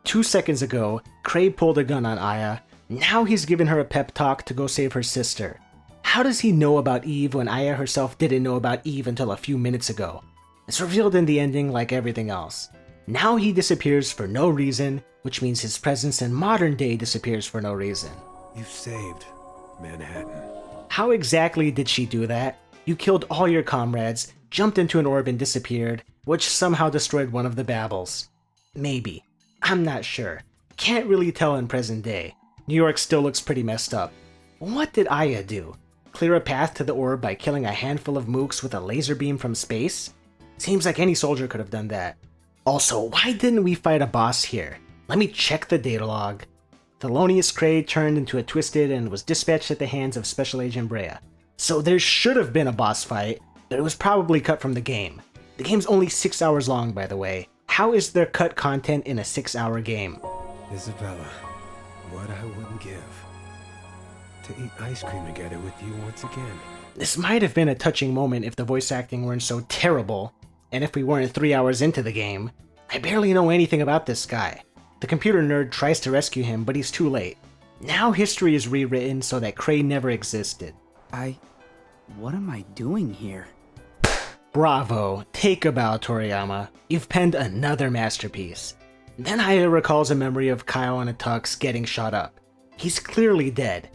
Speaker 1: 2 seconds ago, Cray pulled a gun on Aya, now he's given her a pep talk to go save her sister. How does he know about Eve when Aya herself didn't know about Eve until a few minutes ago? It's revealed in the ending like everything else. Now he disappears for no reason, which means his presence in modern day disappears for no reason.
Speaker 10: You saved Manhattan.
Speaker 1: How exactly did she do that? You killed all your comrades, jumped into an orb and disappeared, which somehow destroyed one of the Babels. Maybe. I'm not sure. Can't really tell in present day. New York still looks pretty messed up. What did Aya do? Clear a path to the orb by killing a handful of mooks with a laser beam from space? Seems like any soldier could have done that. Also, why didn't we fight a boss here? Let me check the data log. Thelonious Cray turned into a Twisted and was dispatched at the hands of Special Agent Brea. So there should have been a boss fight, but it was probably cut from the game. The game's only 6 hours long, by the way. How is there cut content in a 6-hour game?
Speaker 10: Isabella, what I wouldn't give to eat ice cream together with you once again.
Speaker 1: This might have been a touching moment if the voice acting weren't so terrible, and if we weren't 3 hours into the game. I barely know anything about this guy. The computer nerd tries to rescue him, but he's too late. Now history is rewritten so that Cray never existed.
Speaker 6: What am I doing here?
Speaker 1: Bravo, take a bow, Toriyama. You've penned another masterpiece. Then Aya recalls a memory of Kyle in a tux getting shot up. He's clearly dead.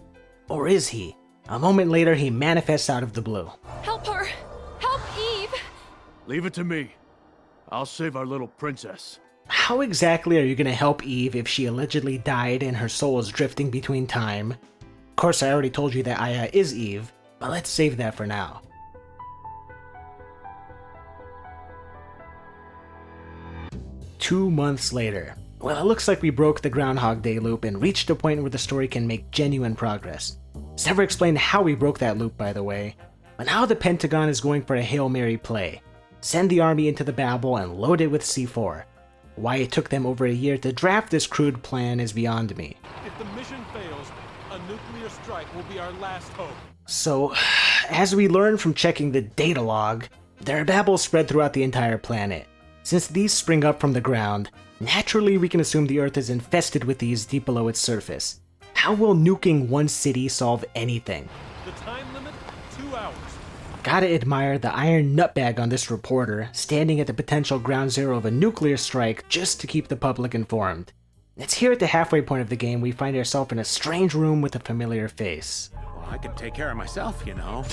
Speaker 1: Or is he? A moment later, he manifests out of the blue.
Speaker 7: Help her! Help Eve!
Speaker 9: Leave it to me. I'll save our little princess.
Speaker 1: How exactly are you gonna help Eve if she allegedly died and her soul is drifting between time? Of course, I already told you that Aya is Eve, but let's save that for now. 2 months later. Well, it looks like we broke the Groundhog Day loop and reached a point where the story can make genuine progress. It's never explained how we broke that loop, by the way. But now the Pentagon is going for a Hail Mary play. Send the army into the Babel and load it with C4. Why it took them over a year to draft this crude plan is beyond me.
Speaker 11: If the mission fails, a nuclear strike will be our last hope.
Speaker 1: So, as we learn from checking the data log, there are Babels spread throughout the entire planet. Since these spring up from the ground, naturally we can assume the Earth is infested with these deep below its surface. How will nuking one city solve anything?
Speaker 11: The time limit? 2 hours.
Speaker 1: Gotta admire the iron nutbag on this reporter, standing at the potential ground zero of a nuclear strike just to keep the public informed. It's here at the halfway point of the game we find ourselves in a strange room with a familiar face.
Speaker 11: Well, I can take care of myself, you know.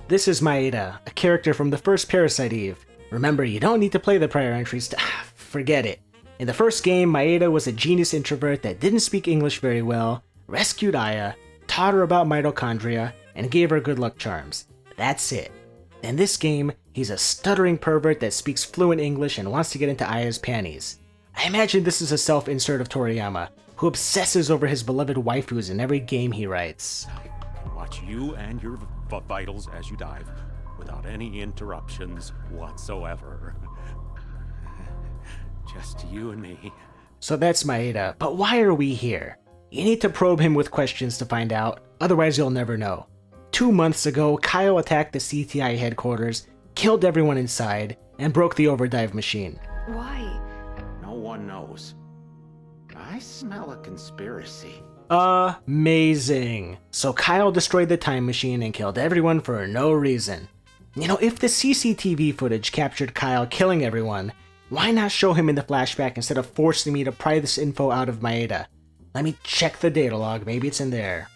Speaker 1: This is Maeda, a character from the first Parasite Eve. Remember, you don't need to play the prior entries to... forget it. In the first game, Maeda was a genius introvert that didn't speak English very well, rescued Aya, taught her about mitochondria, and gave her good luck charms. That's it. In this game, he's a stuttering pervert that speaks fluent English and wants to get into Aya's panties. I imagine this is a self-insert of Toriyama, who obsesses over his beloved waifus in every game he writes.
Speaker 11: I can watch you and your vitals as you dive, without any interruptions whatsoever. Just you and me.
Speaker 1: So that's Maeda, but why are we here? You need to probe him with questions to find out, otherwise you'll never know. 2 months ago, Kyle attacked the CTI headquarters, killed everyone inside, and broke the overdive machine.
Speaker 7: Why?
Speaker 11: No one knows. I smell a conspiracy.
Speaker 1: Amazing. So Kyle destroyed the time machine and killed everyone for no reason. You know, if the CCTV footage captured Kyle killing everyone, why not show him in the flashback instead of forcing me to pry this info out of Maeda? Let me check the data log, maybe it's in there.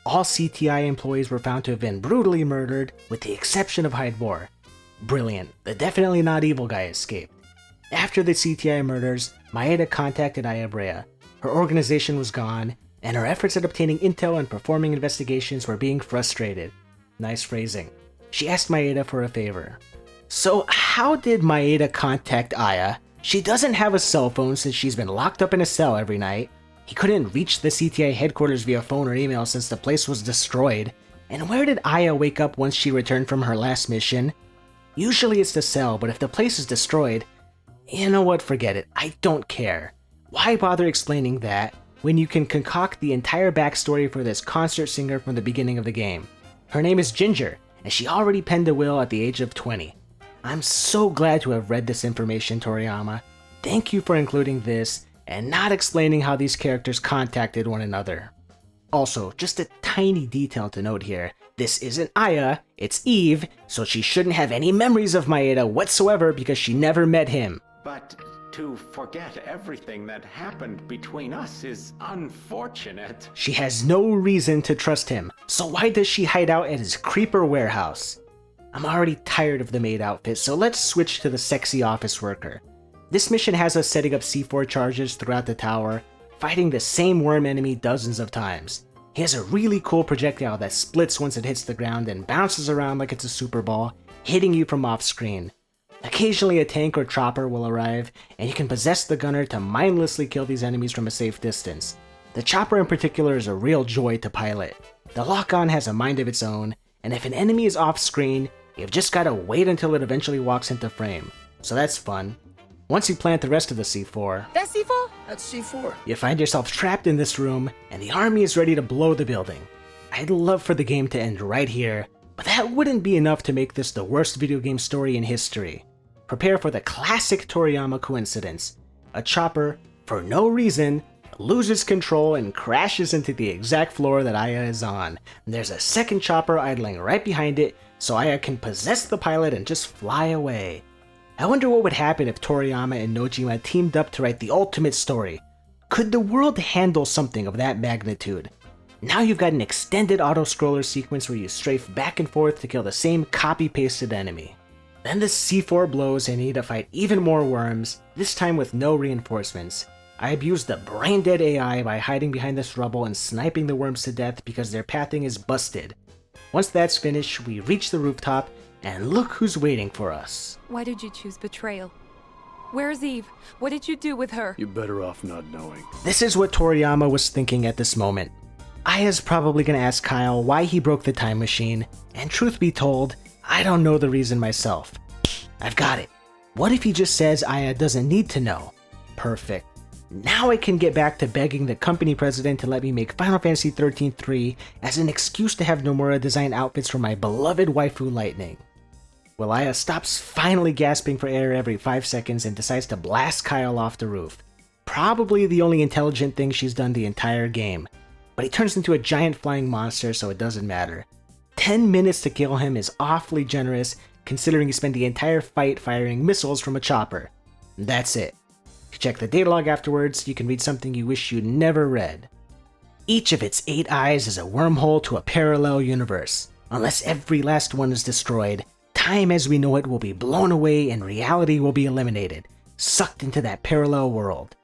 Speaker 1: All CTI employees were found to have been brutally murdered, with the exception of Hydebor. Brilliant, the definitely not evil guy escaped. After the CTI murders, Maeda contacted Ayabrea. Her organization was gone, and her efforts at obtaining intel and performing investigations were being frustrated. Nice phrasing. She asked Maeda for a favor. So how did Maeda contact Aya? She doesn't have a cell phone since she's been locked up in a cell every night. He couldn't reach the CTI headquarters via phone or email since the place was destroyed. And where did Aya wake up once she returned from her last mission? Usually it's the cell, but if the place is destroyed, you know what, forget it, I don't care. Why bother explaining that when you can concoct the entire backstory for this concert singer from the beginning of the game? Her name is Ginger, and she already penned a will at the age of 20. I'm so glad to have read this information, Toriyama. Thank you for including this, and not explaining how these characters contacted one another. Also, just a tiny detail to note here, this isn't Aya, it's Eve, so she shouldn't have any memories of Maeda whatsoever because she never met him.
Speaker 12: But to forget everything that happened between us is unfortunate.
Speaker 1: She has no reason to trust him, so why does she hide out at his creeper warehouse? I'm already tired of the maid outfit, so let's switch to the sexy office worker. This mission has us setting up C4 charges throughout the tower, fighting the same worm enemy dozens of times. He has a really cool projectile that splits once it hits the ground and bounces around like it's a super ball, hitting you from off screen. Occasionally a tank or chopper will arrive, and you can possess the gunner to mindlessly kill these enemies from a safe distance. The chopper in particular is a real joy to pilot. The lock-on has a mind of its own, and if an enemy is off screen, you've just gotta wait until it eventually walks into frame. So that's fun. Once you plant the rest of the C4,
Speaker 6: That's C4? That's C4.
Speaker 1: you find yourself trapped in this room, and the army is ready to blow the building. I'd love for the game to end right here, but that wouldn't be enough to make this the worst video game story in history. Prepare for the classic Toriyama coincidence. A chopper, for no reason, loses control and crashes into the exact floor that Aya is on. There's a second chopper idling right behind it, so Aya can possess the pilot and just fly away. I wonder what would happen if Toriyama and Nojima teamed up to write the ultimate story. Could the world handle something of that magnitude? Now you've got an extended auto-scroller sequence where you strafe back and forth to kill the same copy-pasted enemy. Then the C4 blows and you need to fight even more worms, this time with no reinforcements. I abused the brain-dead AI by hiding behind this rubble and sniping the worms to death because their pathing is busted. Once that's finished, we reach the rooftop, and look who's waiting for us.
Speaker 7: Why did you choose betrayal? Where's Eve? What did you do with her?
Speaker 9: You're better off not knowing.
Speaker 1: This is what Toriyama was thinking at this moment. Aya's probably gonna ask Kyle why he broke the time machine, and truth be told, I don't know the reason myself. I've got it. What if he just says Aya doesn't need to know? Perfect. Now I can get back to begging the company president to let me make Final Fantasy XIII 3 as an excuse to have Nomura design outfits for my beloved waifu Lightning. Well, Aya stops finally gasping for air every 5 seconds and decides to blast Kyle off the roof. Probably the only intelligent thing she's done the entire game. But he turns into a giant flying monster, so it doesn't matter. 10 minutes to kill him is awfully generous, considering you spend the entire fight firing missiles from a chopper. That's it. If you check the data log afterwards, you can read something you wish you'd never read. Each of its 8 eyes is a wormhole to a parallel universe. Unless every last one is destroyed, time as we know it will be blown away and reality will be eliminated, sucked into that parallel world.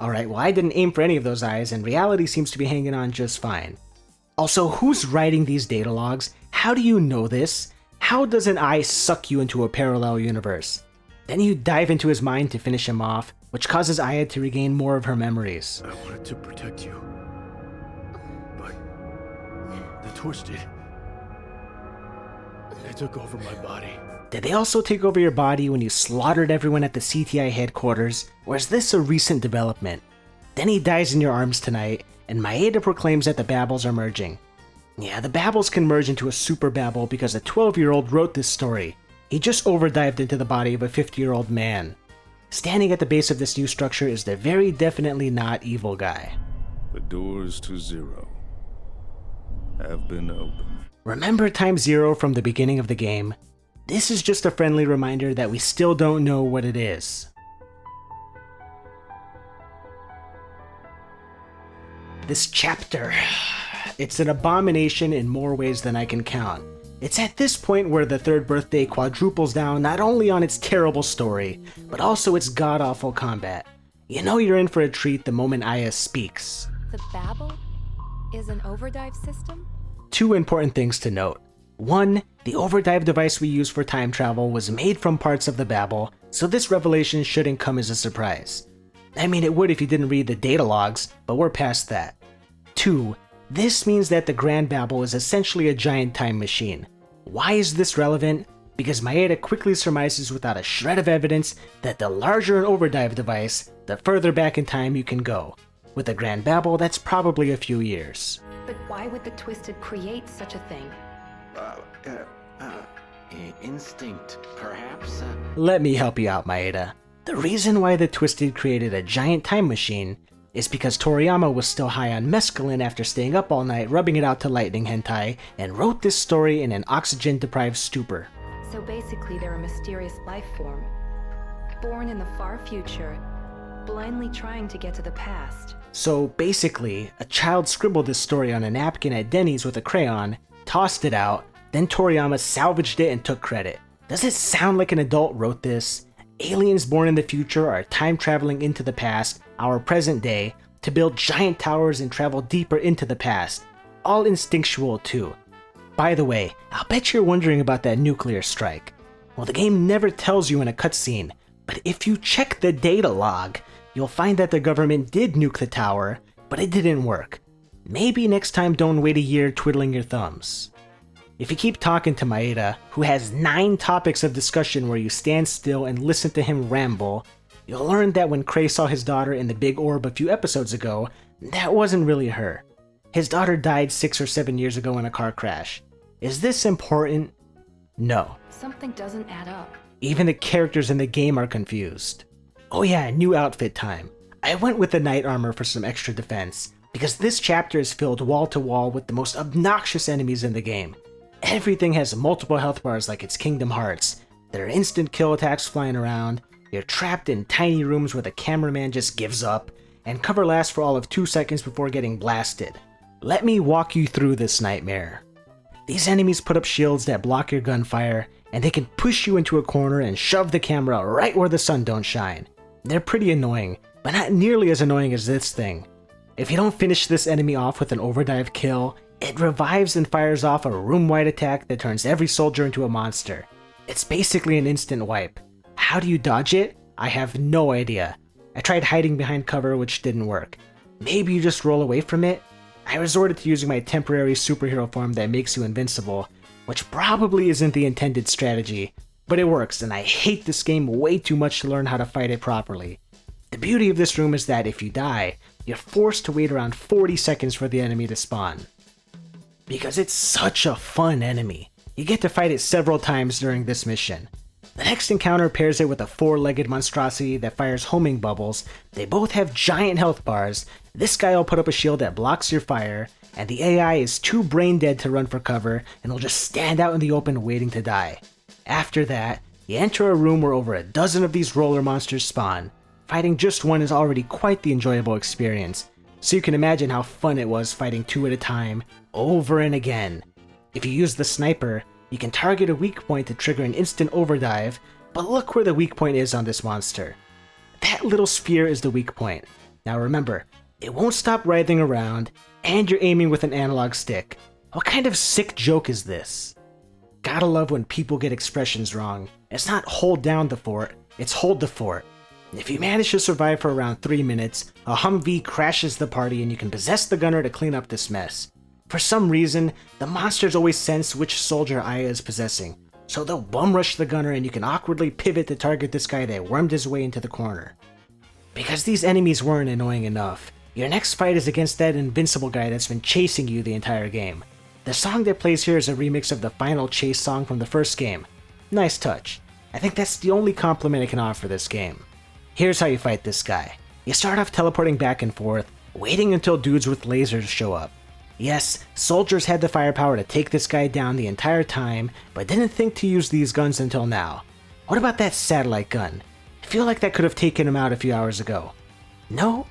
Speaker 1: Alright, well I didn't aim for any of those eyes, and reality seems to be hanging on just fine. Also, who's writing these data logs? How do you know this? How does an eye suck you into a parallel universe? Then you dive into his mind to finish him off, which causes Aya to regain more of her memories.
Speaker 9: I wanted to protect you, but the Twisted, they took over my body.
Speaker 1: Did they also take over your body when you slaughtered everyone at the CTI headquarters, or is this a recent development? Then he dies in your arms tonight, and Maeda proclaims that the Babbles are merging. Yeah, the Babbles can merge into a super Babble because a 12-year-old wrote this story. He just overdived into the body of a 50-year-old man. Standing at the base of this new structure is the very definitely not evil guy.
Speaker 4: The doors to Zero have been opened.
Speaker 1: Remember Time Zero from the beginning of the game? This is just a friendly reminder that we still don't know what it is. This chapter, it's an abomination in more ways than I can count. It's at this point where the Third Birthday quadruples down not only on its terrible story, but also its god-awful combat. You know you're in for a treat the moment Aya speaks.
Speaker 7: The Babel is an overdive system?
Speaker 1: 2 important things to note. 1, the overdive device we use for time travel was made from parts of the Babel, so this revelation shouldn't come as a surprise. I mean, it would if you didn't read the data logs, but we're past that. 2, this means that the Grand Babel is essentially a giant time machine. Why is this relevant? Because Maeda quickly surmises without a shred of evidence that the larger an overdive device, the further back in time you can go. With the Grand Babel, that's probably a few years.
Speaker 7: But why would the Twisted create such a thing?
Speaker 12: Instinct, perhaps?
Speaker 1: Let me help you out, Maeda. The reason why the Twisted created a giant time machine is because Toriyama was still high on mescaline after staying up all night rubbing it out to lightning hentai, and wrote this story in an oxygen-deprived stupor.
Speaker 7: So basically they're a mysterious life form, born in the far future, blindly trying to get to the past.
Speaker 1: So basically, a child scribbled this story on a napkin at Denny's with a crayon, tossed it out, then Toriyama salvaged it and took credit. Does it sound like an adult wrote this? Aliens born in the future are time traveling into the past, our present day, to build giant towers and travel deeper into the past. All instinctual too. By the way, I'll bet you're wondering about that nuclear strike. Well, the game never tells you in a cutscene, but if you check the data log, you'll find that the government did nuke the tower, but it didn't work. Maybe next time don't wait a year twiddling your thumbs. If you keep talking to Maeda, who has 9 topics of discussion where you stand still and listen to him ramble, you'll learn that when Cray saw his daughter in the big orb a few episodes ago, that wasn't really her. His daughter died 6 or 7 years ago in a car crash. Is this important? No.
Speaker 7: Something doesn't add up.
Speaker 1: Even the characters in the game are confused. Oh yeah, new outfit time. I went with the knight armor for some extra defense, because this chapter is filled wall to wall with the most obnoxious enemies in the game. Everything has multiple health bars like it's Kingdom Hearts. There are instant kill attacks flying around, you're trapped in tiny rooms where the cameraman just gives up, and cover lasts for all of 2 seconds before getting blasted. Let me walk you through this nightmare. These enemies put up shields that block your gunfire, and they can push you into a corner and shove the camera right where the sun don't shine. They're pretty annoying, but not nearly as annoying as this thing. If you don't finish this enemy off with an overdive kill, it revives and fires off a room-wide attack that turns every soldier into a monster. It's basically an instant wipe. How do you dodge it? I have no idea. I tried hiding behind cover, which didn't work. Maybe you just roll away from it? I resorted to using my temporary superhero form that makes you invincible, which probably isn't the intended strategy, but it works, and I hate this game way too much to learn how to fight it properly. The beauty of this room is that if you die, you're forced to wait around 40 seconds for the enemy to spawn. Because it's such a fun enemy, you get to fight it several times during this mission. The next encounter pairs it with a 4-legged monstrosity that fires homing bubbles. They both have giant health bars. This guy will put up a shield that blocks your fire, and the AI is too brain dead to run for cover and will just stand out in the open waiting to die. After that, you enter a room where over a dozen of these roller monsters spawn. Fighting just one is already quite the enjoyable experience, so you can imagine how fun it was fighting 2 at a time, over and again. If you use the sniper, you can target a weak point to trigger an instant overdive, but look where the weak point is on this monster. That little sphere is the weak point. Now remember, it won't stop writhing around, and you're aiming with an analog stick. What kind of sick joke is this? Gotta love when people get expressions wrong. It's not hold down the fort, it's hold the fort. If you manage to survive for around 3 minutes, a Humvee crashes the party and you can possess the gunner to clean up this mess. For some reason, the monsters always sense which soldier Aya is possessing, so they'll bum rush the gunner and you can awkwardly pivot to target this guy that wormed his way into the corner. Because these enemies weren't annoying enough, your next fight is against that invincible guy that's been chasing you the entire game. The song that plays here is a remix of the final chase song from the first game. Nice touch. I think that's the only compliment I can offer this game. Here's how you fight this guy. You start off teleporting back and forth, waiting until dudes with lasers show up. Yes, soldiers had the firepower to take this guy down the entire time, but didn't think to use these guns until now. What about that satellite gun? I feel like that could have taken him out a few hours ago. No?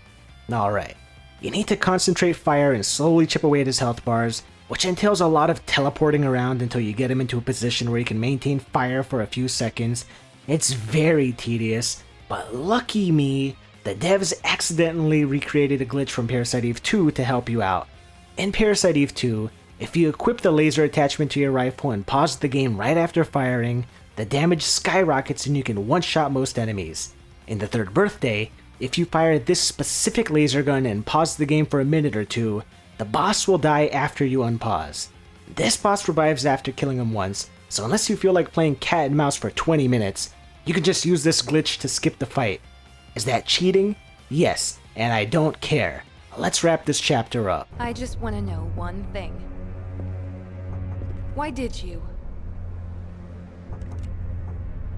Speaker 1: Alright. You need to concentrate fire and slowly chip away at his health bars, which entails a lot of teleporting around until you get him into a position where he can maintain fire for a few seconds. It's very tedious, but lucky me, the devs accidentally recreated a glitch from Parasite Eve 2 to help you out. In Parasite Eve 2, if you equip the laser attachment to your rifle and pause the game right after firing, the damage skyrockets and you can one-shot most enemies. In the Turd Birthday, if you fire this specific laser gun and pause the game for a minute or two, the boss will die after you unpause. This boss revives after killing him once, so unless you feel like playing cat and mouse for 20 minutes, you can just use this glitch to skip the fight. Is that cheating? Yes, and I don't care. Let's wrap this chapter up.
Speaker 7: I just want to know one thing. Why did you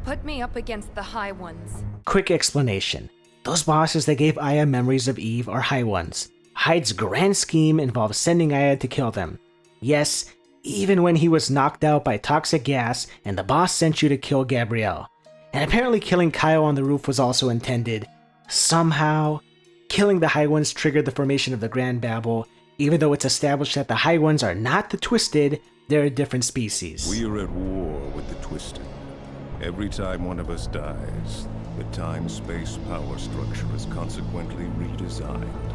Speaker 7: put me up against the High Ones?
Speaker 1: Quick explanation. Those bosses that gave Aya memories of Eve are High Ones. Hyde's grand scheme involves sending Aya to kill them. Yes, even when he was knocked out by toxic gas and the boss sent you to kill Gabrielle. And apparently killing Kyle on the roof was also intended. Somehow, killing the High Ones triggered the formation of the Grand Babel, even though it's established that the High Ones are not the Twisted, they're a different species.
Speaker 4: We are at war with the Twisted. Every time one of us dies, the time-space power structure is consequently redesigned.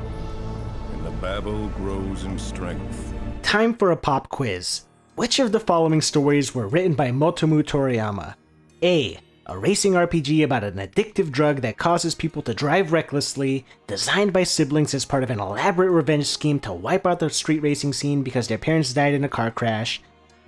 Speaker 4: And the Babel grows in strength.
Speaker 1: Time for a pop quiz. Which of the following stories were written by Motomu Toriyama? A racing RPG about an addictive drug that causes people to drive recklessly, designed by siblings as part of an elaborate revenge scheme to wipe out the street racing scene because their parents died in a car crash.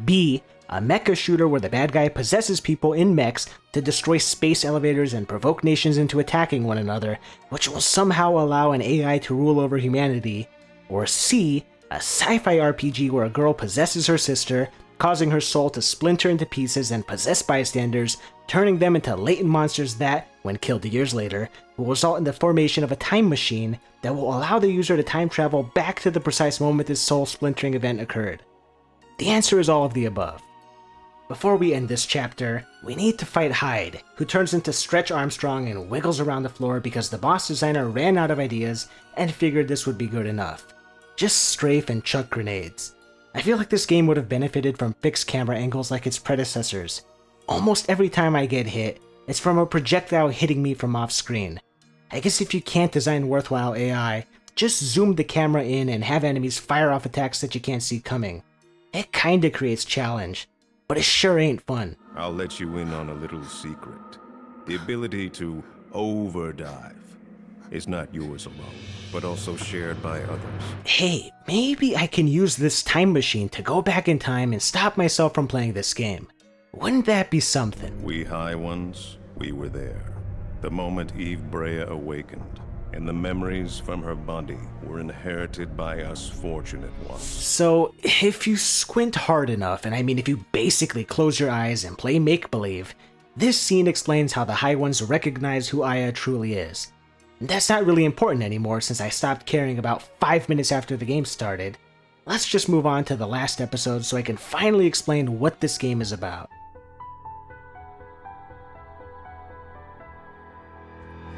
Speaker 1: B, a mecha shooter where the bad guy possesses people in mechs to destroy space elevators and provoke nations into attacking one another, which will somehow allow an AI to rule over humanity. Or C, a sci-fi RPG where a girl possesses her sister, causing her soul to splinter into pieces and possess bystanders, turning them into latent monsters that, when killed years later, will result in the formation of a time machine that will allow the user to time travel back to the precise moment this soul splintering event occurred. The answer is all of the above. Before we end this chapter, we need to fight Hyde, who turns into Stretch Armstrong and wiggles around the floor because the boss designer ran out of ideas and figured this would be good enough. Just strafe and chuck grenades. I feel like this game would have benefited from fixed camera angles like its predecessors. Almost every time I get hit, it's from a projectile hitting me from off screen. I guess if you can't design worthwhile AI, just zoom the camera in and have enemies fire off attacks that you can't see coming. It kinda creates challenge, but it sure ain't fun.
Speaker 4: I'll let you in on a little secret. The ability to overdive. is not yours alone, but also shared by others.
Speaker 1: Hey, maybe I can use this time machine to go back in time and stop myself from playing this game. Wouldn't that be something?
Speaker 4: We High Ones, we were there. The moment Eve Brea awakened, and the memories from her body were inherited by us fortunate ones.
Speaker 1: So, if you squint hard enough, and I mean if you basically close your eyes and play make-believe, this scene explains how the High Ones recognize who Aya truly is. That's not really important anymore since I stopped caring about 5 minutes after the game started. Let's just move on to the last episode so I can finally explain what this game is about.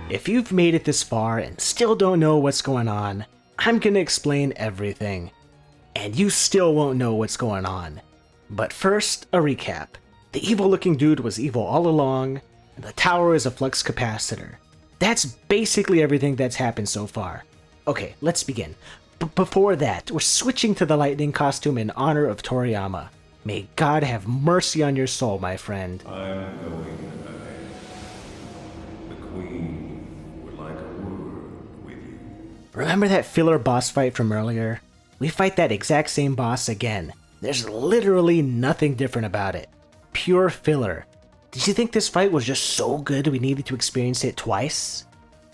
Speaker 1: If you've made it this far and still don't know what's going on, I'm gonna explain everything. And you still won't know what's going on. But first, a recap. The evil-looking dude was evil all along, and the tower is a flux capacitor. That's basically everything that's happened so far. Okay, let's begin. Before that, we're switching to the lightning costume in honor of Toriyama. May God have mercy on your soul, my friend.
Speaker 4: I'm going ahead. The Queen would like a word with you.
Speaker 1: Remember that filler boss fight from earlier? We fight that exact same boss again. There's literally nothing different about it. Pure filler. Did you think this fight was just so good we needed to experience it twice?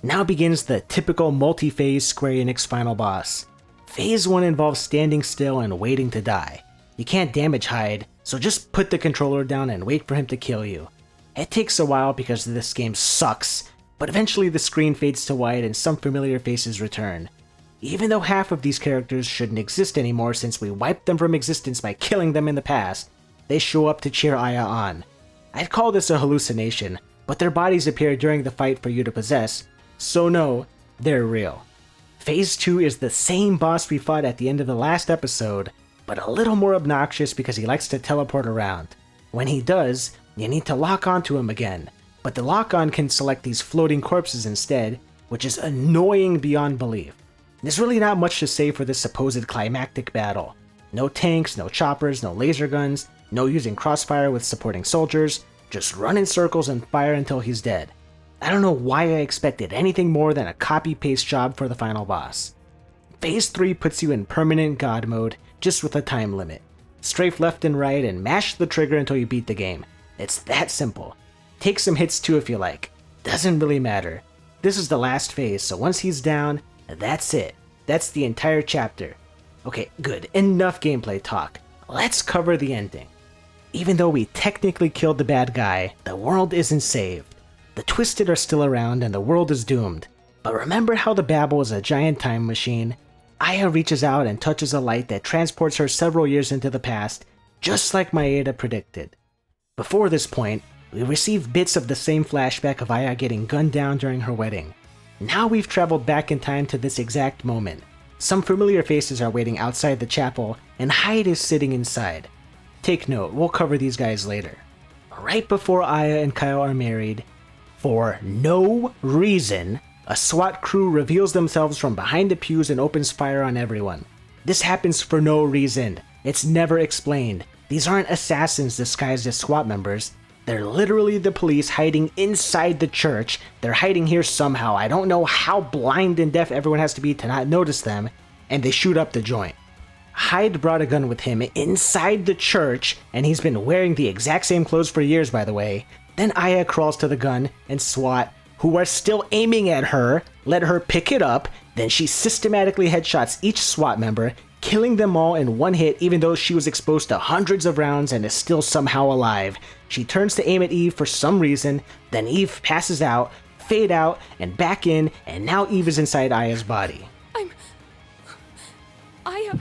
Speaker 1: Now begins the typical multi-phase Square Enix final boss. Phase 1 involves standing still and waiting to die. You can't damage Hyde, so just put the controller down and wait for him to kill you. It takes a while because this game sucks, but eventually the screen fades to white and some familiar faces return. Even though half of these characters shouldn't exist anymore since we wiped them from existence by killing them in the past, they show up to cheer Aya on. I'd call this a hallucination, but their bodies appear during the fight for you to possess, so no, they're real. Phase 2 is the same boss we fought at the end of the last episode, but a little more obnoxious because he likes to teleport around. When he does, you need to lock onto him again, but the lock-on can select these floating corpses instead, which is annoying beyond belief. There's really not much to say for this supposed climactic battle. No tanks, no choppers, no laser guns, no using crossfire with supporting soldiers, just run in circles and fire until he's dead. I don't know why I expected anything more than a copy-paste job for the final boss. Phase 3 puts you in permanent god mode, just with a time limit. Strafe left and right and mash the trigger until you beat the game. It's that simple. Take some hits too if you like. Doesn't really matter. This is the last phase, so once he's down, that's it. That's the entire chapter. Okay, good. Enough gameplay talk. Let's cover the ending. Even though we technically killed the bad guy, the world isn't saved. The Twisted are still around and the world is doomed. But remember how the Babel is a giant time machine? Aya reaches out and touches a light that transports her several years into the past, just like Maeda predicted. Before this point, we received bits of the same flashback of Aya getting gunned down during her wedding. Now we've traveled back in time to this exact moment. Some familiar faces are waiting outside the chapel, and Hyde is sitting inside. Take note, we'll cover these guys later. Right before Aya and Kyle are married, for no reason, a SWAT crew reveals themselves from behind the pews and opens fire on everyone. This happens for no reason. It's never explained. These aren't assassins disguised as SWAT members. They're literally the police hiding inside the church. They're hiding here somehow. I don't know how blind and deaf everyone has to be to not notice them, and they shoot up the joint. Hyde brought a gun with him inside the church, and he's been wearing the exact same clothes for years, by the way. Then Aya crawls to the gun, and SWAT, who are still aiming at her, let her pick it up. Then she systematically headshots each SWAT member, killing them all in one hit even though she was exposed to hundreds of rounds and is still somehow alive. She turns to aim at Eve for some reason, then Eve passes out, fade out, and back in, and now Eve is inside Aya's body.
Speaker 13: Aya...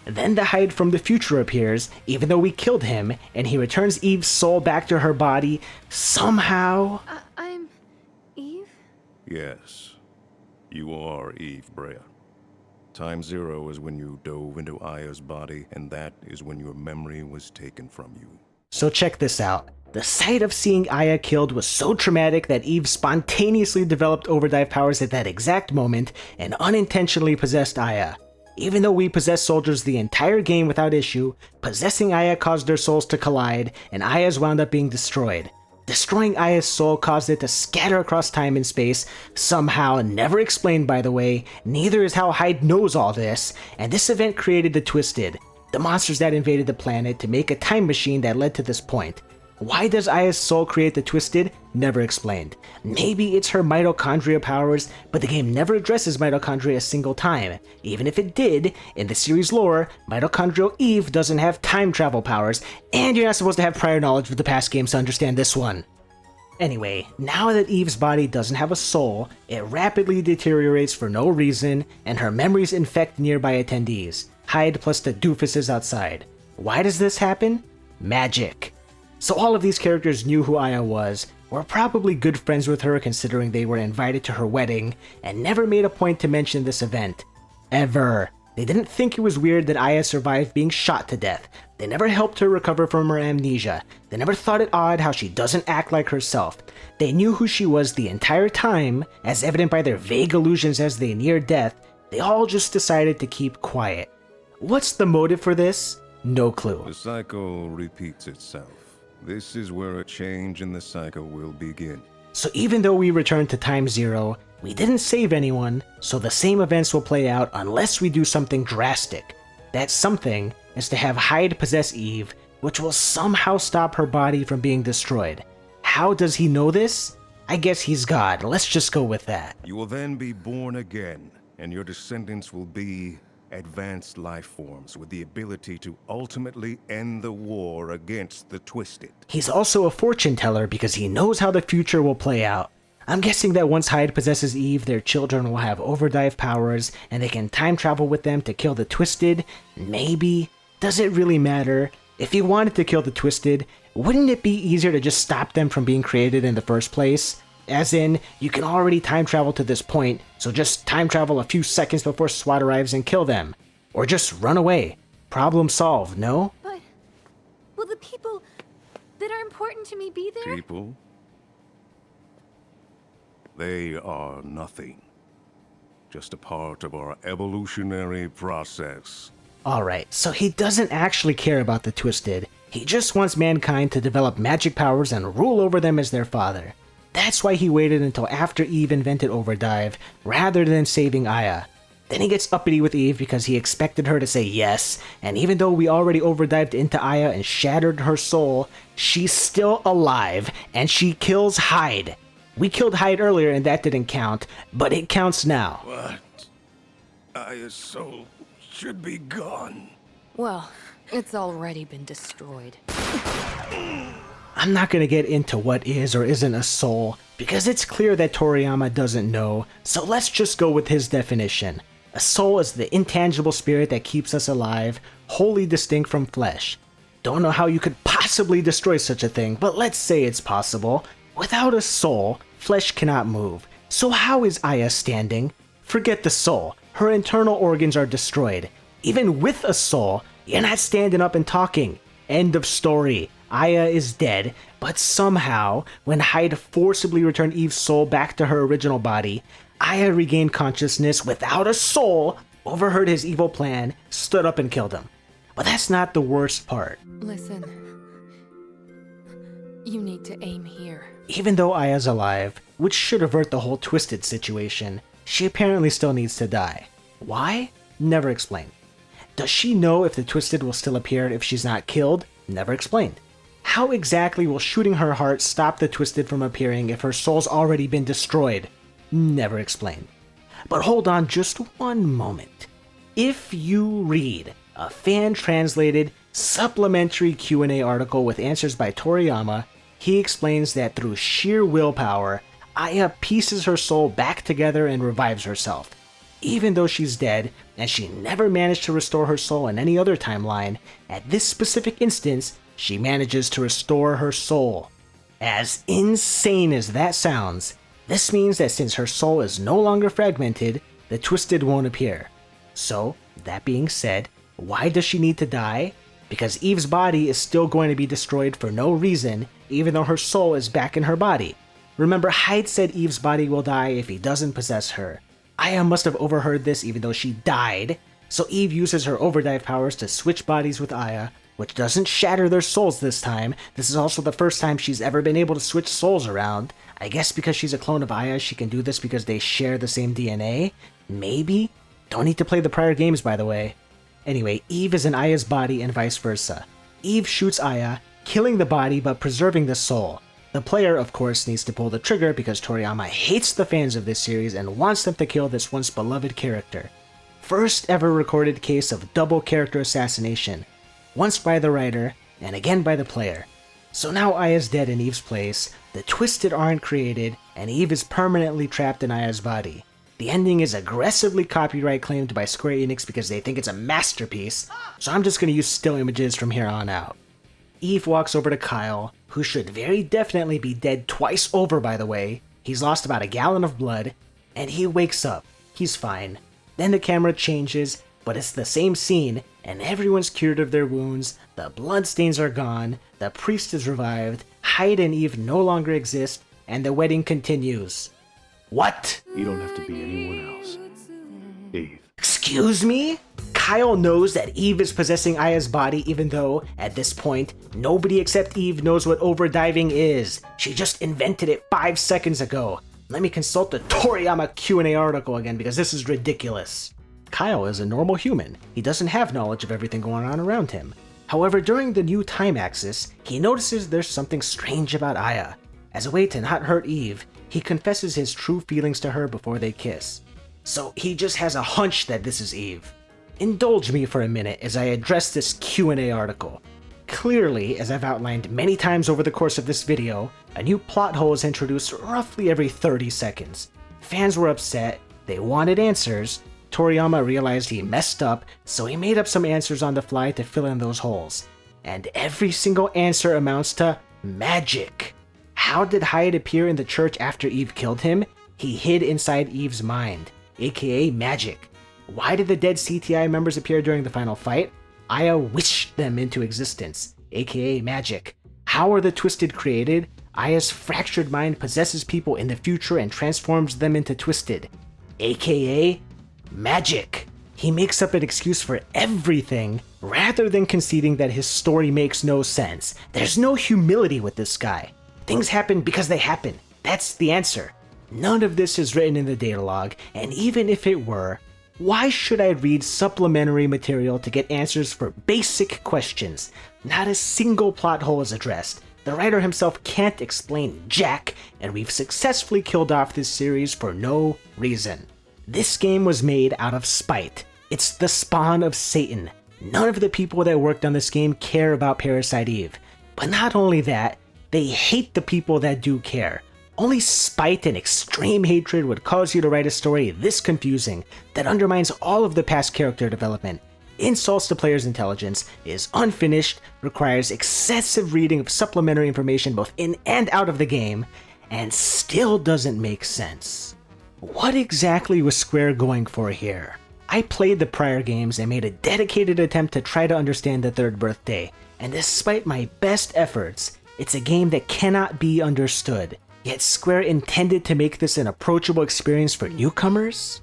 Speaker 1: Then the Hyde from the future appears, even though we killed him, and he returns Eve's soul back to her body, somehow.
Speaker 13: I'm... Eve?
Speaker 4: Yes, you are Eve Brea. Time 0 is when you dove into Aya's body, and that is when your memory was taken from you.
Speaker 1: So check this out. The sight of seeing Aya killed was so traumatic that Eve spontaneously developed overdrive powers at that exact moment and unintentionally possessed Aya. Even though we possessed soldiers the entire game without issue, possessing Aya caused their souls to collide, and Aya's wound up being destroyed. Destroying Aya's soul caused it to scatter across time and space, somehow, never explained by the way, neither is how Hyde knows all this, and this event created the Twisted, the monsters that invaded the planet to make a time machine that led to this point. Why does Aya's soul create the Twisted? Never explained. Maybe it's her mitochondria powers, but the game never addresses mitochondria a single time. Even if it did, in the series lore, mitochondrial Eve doesn't have time travel powers, and you're not supposed to have prior knowledge of the past games to understand this one. Anyway, now that Eve's body doesn't have a soul, it rapidly deteriorates for no reason, and her memories infect nearby attendees, Hyde plus the doofuses outside. Why does this happen? Magic. So all of these characters knew who Aya was, were probably good friends with her considering they were invited to her wedding, and never made a point to mention this event. Ever. They didn't think it was weird that Aya survived being shot to death. They never helped her recover from her amnesia. They never thought it odd how she doesn't act like herself. They knew who she was the entire time, as evident by their vague illusions as they neared death. They all just decided to keep quiet. What's the motive for this? No clue.
Speaker 4: The cycle repeats itself. This is where a change in the cycle will begin.
Speaker 1: So even though we returned to time zero, we didn't save anyone, so the same events will play out unless we do something drastic. That something is to have Hyde possess Eve, which will somehow stop her body from being destroyed. How does he know this? I guess he's God, let's just go with that.
Speaker 4: You will then be born again, and your descendants will be advanced life forms with the ability to ultimately end the war against the Twisted.
Speaker 1: He's also a fortune teller because he knows how the future will play out. I'm guessing that once Hyde possesses Eve, their children will have overdrive powers and they can time travel with them to kill the Twisted. Maybe. Does it really matter? If he wanted to kill the Twisted, wouldn't it be easier to just stop them from being created in the first place? As in, you can already time travel to this point, so just time travel a few seconds before SWAT arrives and kill them. Or just run away. Problem solved, no?
Speaker 13: But will the people that are important to me be there?
Speaker 4: People? They are nothing. Just a part of our evolutionary process.
Speaker 1: Alright, so he doesn't actually care about the Twisted. He just wants mankind to develop magic powers and rule over them as their father. That's why he waited until after Eve invented Overdrive, rather than saving Aya. Then he gets uppity with Eve because he expected her to say yes, and even though we already overdived into Aya and shattered her soul, she's still alive, and she kills Hyde. We killed Hyde earlier and that didn't count, but it counts now.
Speaker 4: What? Aya's soul should be gone.
Speaker 14: Well, it's already been destroyed.
Speaker 1: I'm not gonna get into what is or isn't a soul, because it's clear that Toriyama doesn't know, so let's just go with his definition. A soul is the intangible spirit that keeps us alive, wholly distinct from flesh. Don't know how you could possibly destroy such a thing, but let's say it's possible. Without a soul, flesh cannot move. So how is Aya standing? Forget the soul, her internal organs are destroyed. Even with a soul, you're not standing up and talking. End of story. Aya is dead, but somehow, when Hyde forcibly returned Eve's soul back to her original body, Aya regained consciousness without a soul, overheard his evil plan, stood up and killed him. But that's not the worst part.
Speaker 14: Listen, you need to aim here.
Speaker 1: Even though Aya's alive, which should avert the whole Twisted situation, she apparently still needs to die. Why? Never explained. Does she know if the Twisted will still appear if she's not killed? Never explained. How exactly will shooting her heart stop the Twisted from appearing if her soul's already been destroyed? Never explained. But hold on just one moment. If you read a fan-translated, supplementary Q&A article with answers by Toriyama, he explains that through sheer willpower, Aya pieces her soul back together and revives herself. Even though she's dead, and she never managed to restore her soul in any other timeline, at this specific instance, she manages to restore her soul. As insane as that sounds, this means that since her soul is no longer fragmented, the Twisted won't appear. So, that being said, why does she need to die? Because Eve's body is still going to be destroyed for no reason, even though her soul is back in her body. Remember, Hyde said Eve's body will die if he doesn't possess her. Aya must have overheard this even though she died, so Eve uses her overdrive powers to switch bodies with Aya, which doesn't shatter their souls this time. This is also the first time she's ever been able to switch souls around. I guess because she's a clone of Aya, she can do this because they share the same DNA? Maybe? Don't need to play the prior games, by the way. Anyway, Eve is in Aya's body and vice versa. Eve shoots Aya, killing the body but preserving the soul. The player, of course, needs to pull the trigger because Toriyama hates the fans of this series and wants them to kill this once beloved character. First ever recorded case of double character assassination, once by the writer and again by the player. So now Aya's dead in Eve's place, the Twisted aren't created, and Eve is permanently trapped in Aya's body. The ending is aggressively copyright claimed by Square Enix because they think it's a masterpiece, so I'm just going to use still images from here on out. Eve walks over to Kyle, who should very definitely be dead twice over, by the way. He's lost about a gallon of blood, and he wakes up. He's fine. Then the camera changes, but it's the same scene, and everyone's cured of their wounds, the bloodstains are gone, the priest is revived, Hyde and Eve no longer exist, and the wedding continues. What?
Speaker 9: You don't have to be anyone else. Eve.
Speaker 1: Excuse me? Kyle knows that Eve is possessing Aya's body even though, at this point, nobody except Eve knows what overdiving is. She just invented it 5 seconds ago. Let me consult the Toriyama Q&A article again because this is ridiculous. Kyle is a normal human. He doesn't have knowledge of everything going on around him. However, during the new time axis, he notices there's something strange about Aya. As a way to not hurt Eve, he confesses his true feelings to her before they kiss. So he just has a hunch that this is Eve. Indulge me for a minute as I address this Q&A article. Clearly, as I've outlined many times over the course of this video, a new plot hole is introduced roughly every 30 seconds. Fans were upset, they wanted answers. Toriyama realized he messed up, so he made up some answers on the fly to fill in those holes. And every single answer amounts to magic. How did Hyde appear in the church after Eve killed him? He hid inside Eve's mind, aka magic. Why did the dead CTI members appear during the final fight? Aya wished them into existence, aka magic. How are the Twisted created? Aya's fractured mind possesses people in the future and transforms them into Twisted, aka magic. He makes up an excuse for everything rather than conceding that his story makes no sense. There's no humility with this guy. Things happen because they happen. That's the answer. None of this is written in the data log, and even if it were, why should I read supplementary material to get answers for basic questions? Not a single plot hole is addressed. The writer himself can't explain jack, and we've successfully killed off this series for no reason. This game was made out of spite. It's the spawn of Satan. None of the people that worked on this game care about Parasite Eve. But not only that, they hate the people that do care. Only spite and extreme hatred would cause you to write a story this confusing that undermines all of the past character development, insults the player's intelligence, is unfinished, requires excessive reading of supplementary information both in and out of the game, and still doesn't make sense. What exactly was Square going for here? I played the prior games and made a dedicated attempt to try to understand the Turd Birthday, and despite my best efforts, it's a game that cannot be understood. Yet Square intended to make this an approachable experience for newcomers?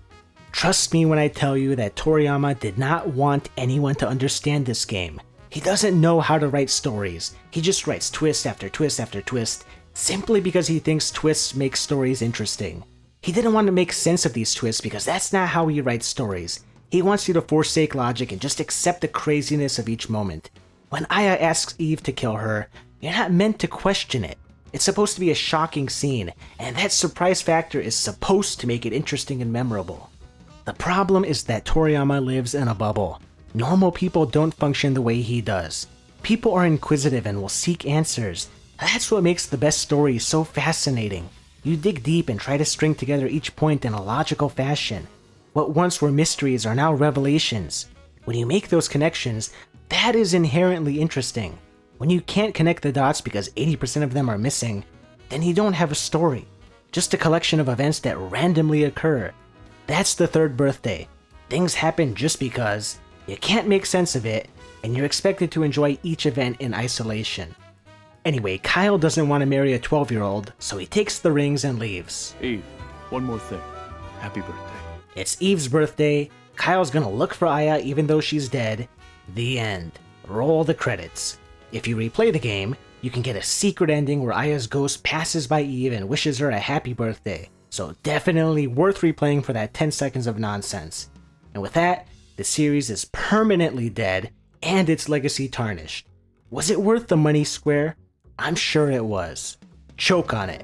Speaker 1: Trust me when I tell you that Toriyama did not want anyone to understand this game. He doesn't know how to write stories. He just writes twist after twist after twist, simply because he thinks twists make stories interesting. He didn't want to make sense of these twists because that's not how he writes stories. He wants you to forsake logic and just accept the craziness of each moment. When Aya asks Eve to kill her, you're not meant to question it. It's supposed to be a shocking scene, and that surprise factor is supposed to make it interesting and memorable. The problem is that Toriyama lives in a bubble. Normal people don't function the way he does. People are inquisitive and will seek answers. That's what makes the best stories so fascinating. You dig deep and try to string together each point in a logical fashion. What once were mysteries are now revelations. When you make those connections, that is inherently interesting. When you can't connect the dots because 80% of them are missing, then you don't have a story. Just a collection of events that randomly occur. That's the Turd Birthday. Things happen just because, you can't make sense of it, and you're expected to enjoy each event in isolation. Anyway, Kyle doesn't want to marry a 12-year-old, so he takes the rings and leaves.
Speaker 9: Eve, one more thing. Happy birthday.
Speaker 1: It's Eve's birthday. Kyle's gonna look for Aya even though she's dead. The end. roll the credits. If you replay the game, you can get a secret ending where Aya's ghost passes by Eve and wishes her a happy birthday, so definitely worth replaying for that 10 seconds of nonsense. And with that, the series is permanently dead and its legacy tarnished. Was it worth the money, Square? I'm sure it was. Choke on it.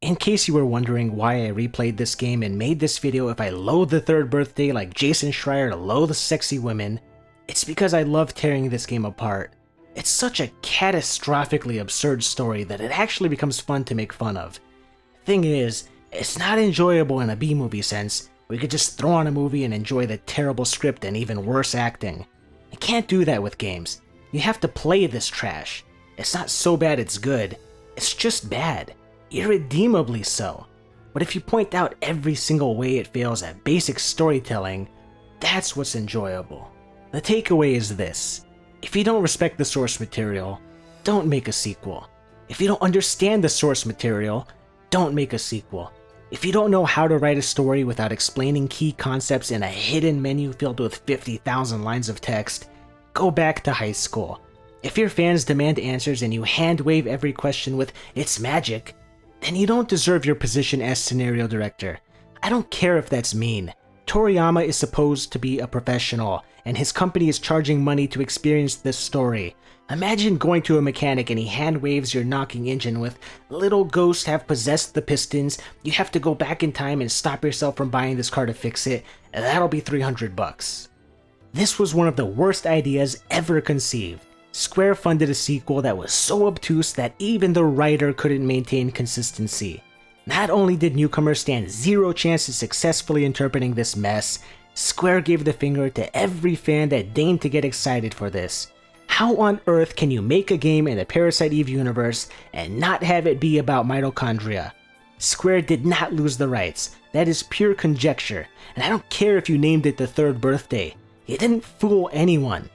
Speaker 1: In case you were wondering why I replayed this game and made this video if I loathe the Third Birthday like Jason Schreier loathes sexy women, it's because I love tearing this game apart. It's such a catastrophically absurd story that it actually becomes fun to make fun of. Thing is, it's not enjoyable in a B-movie sense, where you could just throw on a movie and enjoy the terrible script and even worse acting. You can't do that with games. You have to play this trash. It's not so bad it's good, it's just bad. Irredeemably so. But if you point out every single way it fails at basic storytelling, that's what's enjoyable. The takeaway is this: if you don't respect the source material, don't make a sequel. If you don't understand the source material, don't make a sequel. If you don't know how to write a story without explaining key concepts in a hidden menu filled with 50,000 lines of text, go back to high school. If your fans demand answers and you hand-wave every question with "it's magic," then you don't deserve your position as scenario director. I don't care if that's mean. Toriyama is supposed to be a professional, and his company is charging money to experience this story. Imagine going to a mechanic and he hand-waves your knocking engine with "little ghosts have possessed the pistons, you have to go back in time and stop yourself from buying this car to fix it, and that'll be $300. This was one of the worst ideas ever conceived. Square funded a sequel that was so obtuse that even the writer couldn't maintain consistency. Not only did newcomers stand zero chance of successfully interpreting this mess, Square gave the finger to every fan that deigned to get excited for this. How on earth can you make a game in the Parasite Eve universe and not have it be about mitochondria? Square did not lose the rights. That is pure conjecture, and I don't care if you named it the Third Birthday. You didn't fool anyone.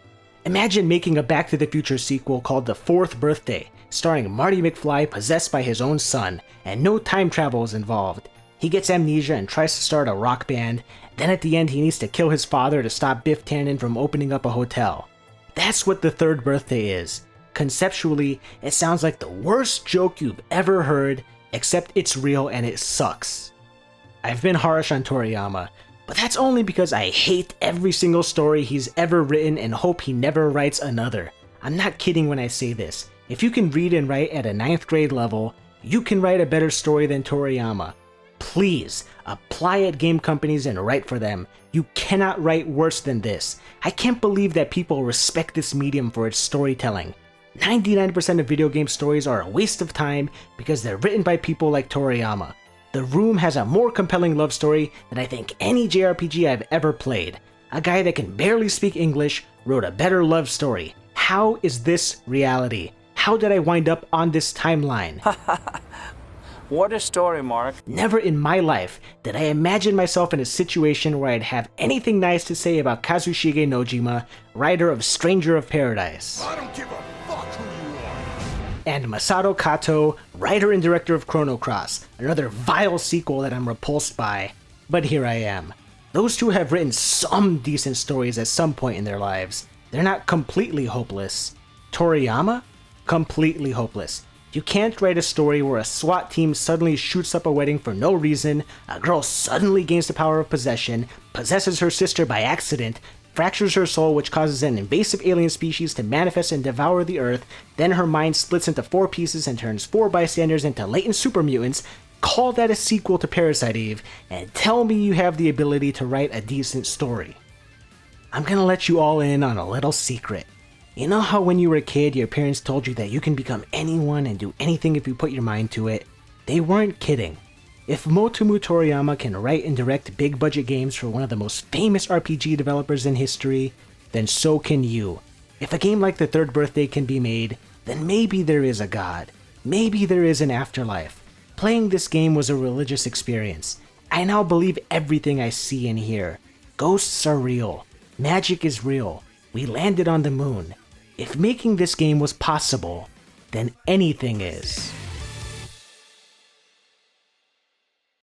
Speaker 1: Imagine making a Back to the Future sequel called The Fourth Birthday, starring Marty McFly possessed by his own son, and no time travel is involved. He gets amnesia and tries to start a rock band, then at the end he needs to kill his father to stop Biff Tannen from opening up a hotel. That's what The Third Birthday is. Conceptually, it sounds like the worst joke you've ever heard, except it's real and it sucks. I've been harsh on Toriyama, but that's only because I hate every single story he's ever written and hope he never writes another. I'm not kidding when I say this. If you can read and write at a 9th grade level, you can write a better story than Toriyama. Please, apply at game companies and write for them. You cannot write worse than this. I can't believe that people respect this medium for its storytelling. 99% of video game stories are a waste of time because they're written by people like Toriyama. The Room has a more compelling love story than I think any JRPG I've ever played. A guy that can barely speak English wrote a better love story. How is this reality? How did I wind up on this timeline?
Speaker 15: What a story, Mark.
Speaker 1: Never in my life did I imagine myself in a situation where I'd have anything nice to say about Kazushige Nojima, writer of Stranger of Paradise.
Speaker 4: I don't give a fuck who you are.
Speaker 1: And Masato Kato, writer and director of Chrono Cross, another vile sequel that I'm repulsed by. But here I am. Those two have written some decent stories at some point in their lives. They're not completely hopeless. Toriyama? Completely hopeless. You can't write a story where a SWAT team suddenly shoots up a wedding for no reason, a girl suddenly gains the power of possession, possesses her sister by accident, fractures her soul which causes an invasive alien species to manifest and devour the earth, then her mind splits into 4 pieces and turns 4 bystanders into latent super mutants, call that a sequel to Parasite Eve, and tell me you have the ability to write a decent story. I'm gonna let you all in on a little secret. You know how when you were a kid, your parents told you that you can become anyone and do anything if you put your mind to it? They weren't kidding. If Motomu Toriyama can write and direct big budget games for one of the most famous RPG developers in history, then so can you. If a game like The Third Birthday can be made, then maybe there is a god. Maybe there is an afterlife. Playing this game was a religious experience. I now believe everything I see and hear. Ghosts are real. Magic is real. We landed on the moon. If making this game was possible, then anything is.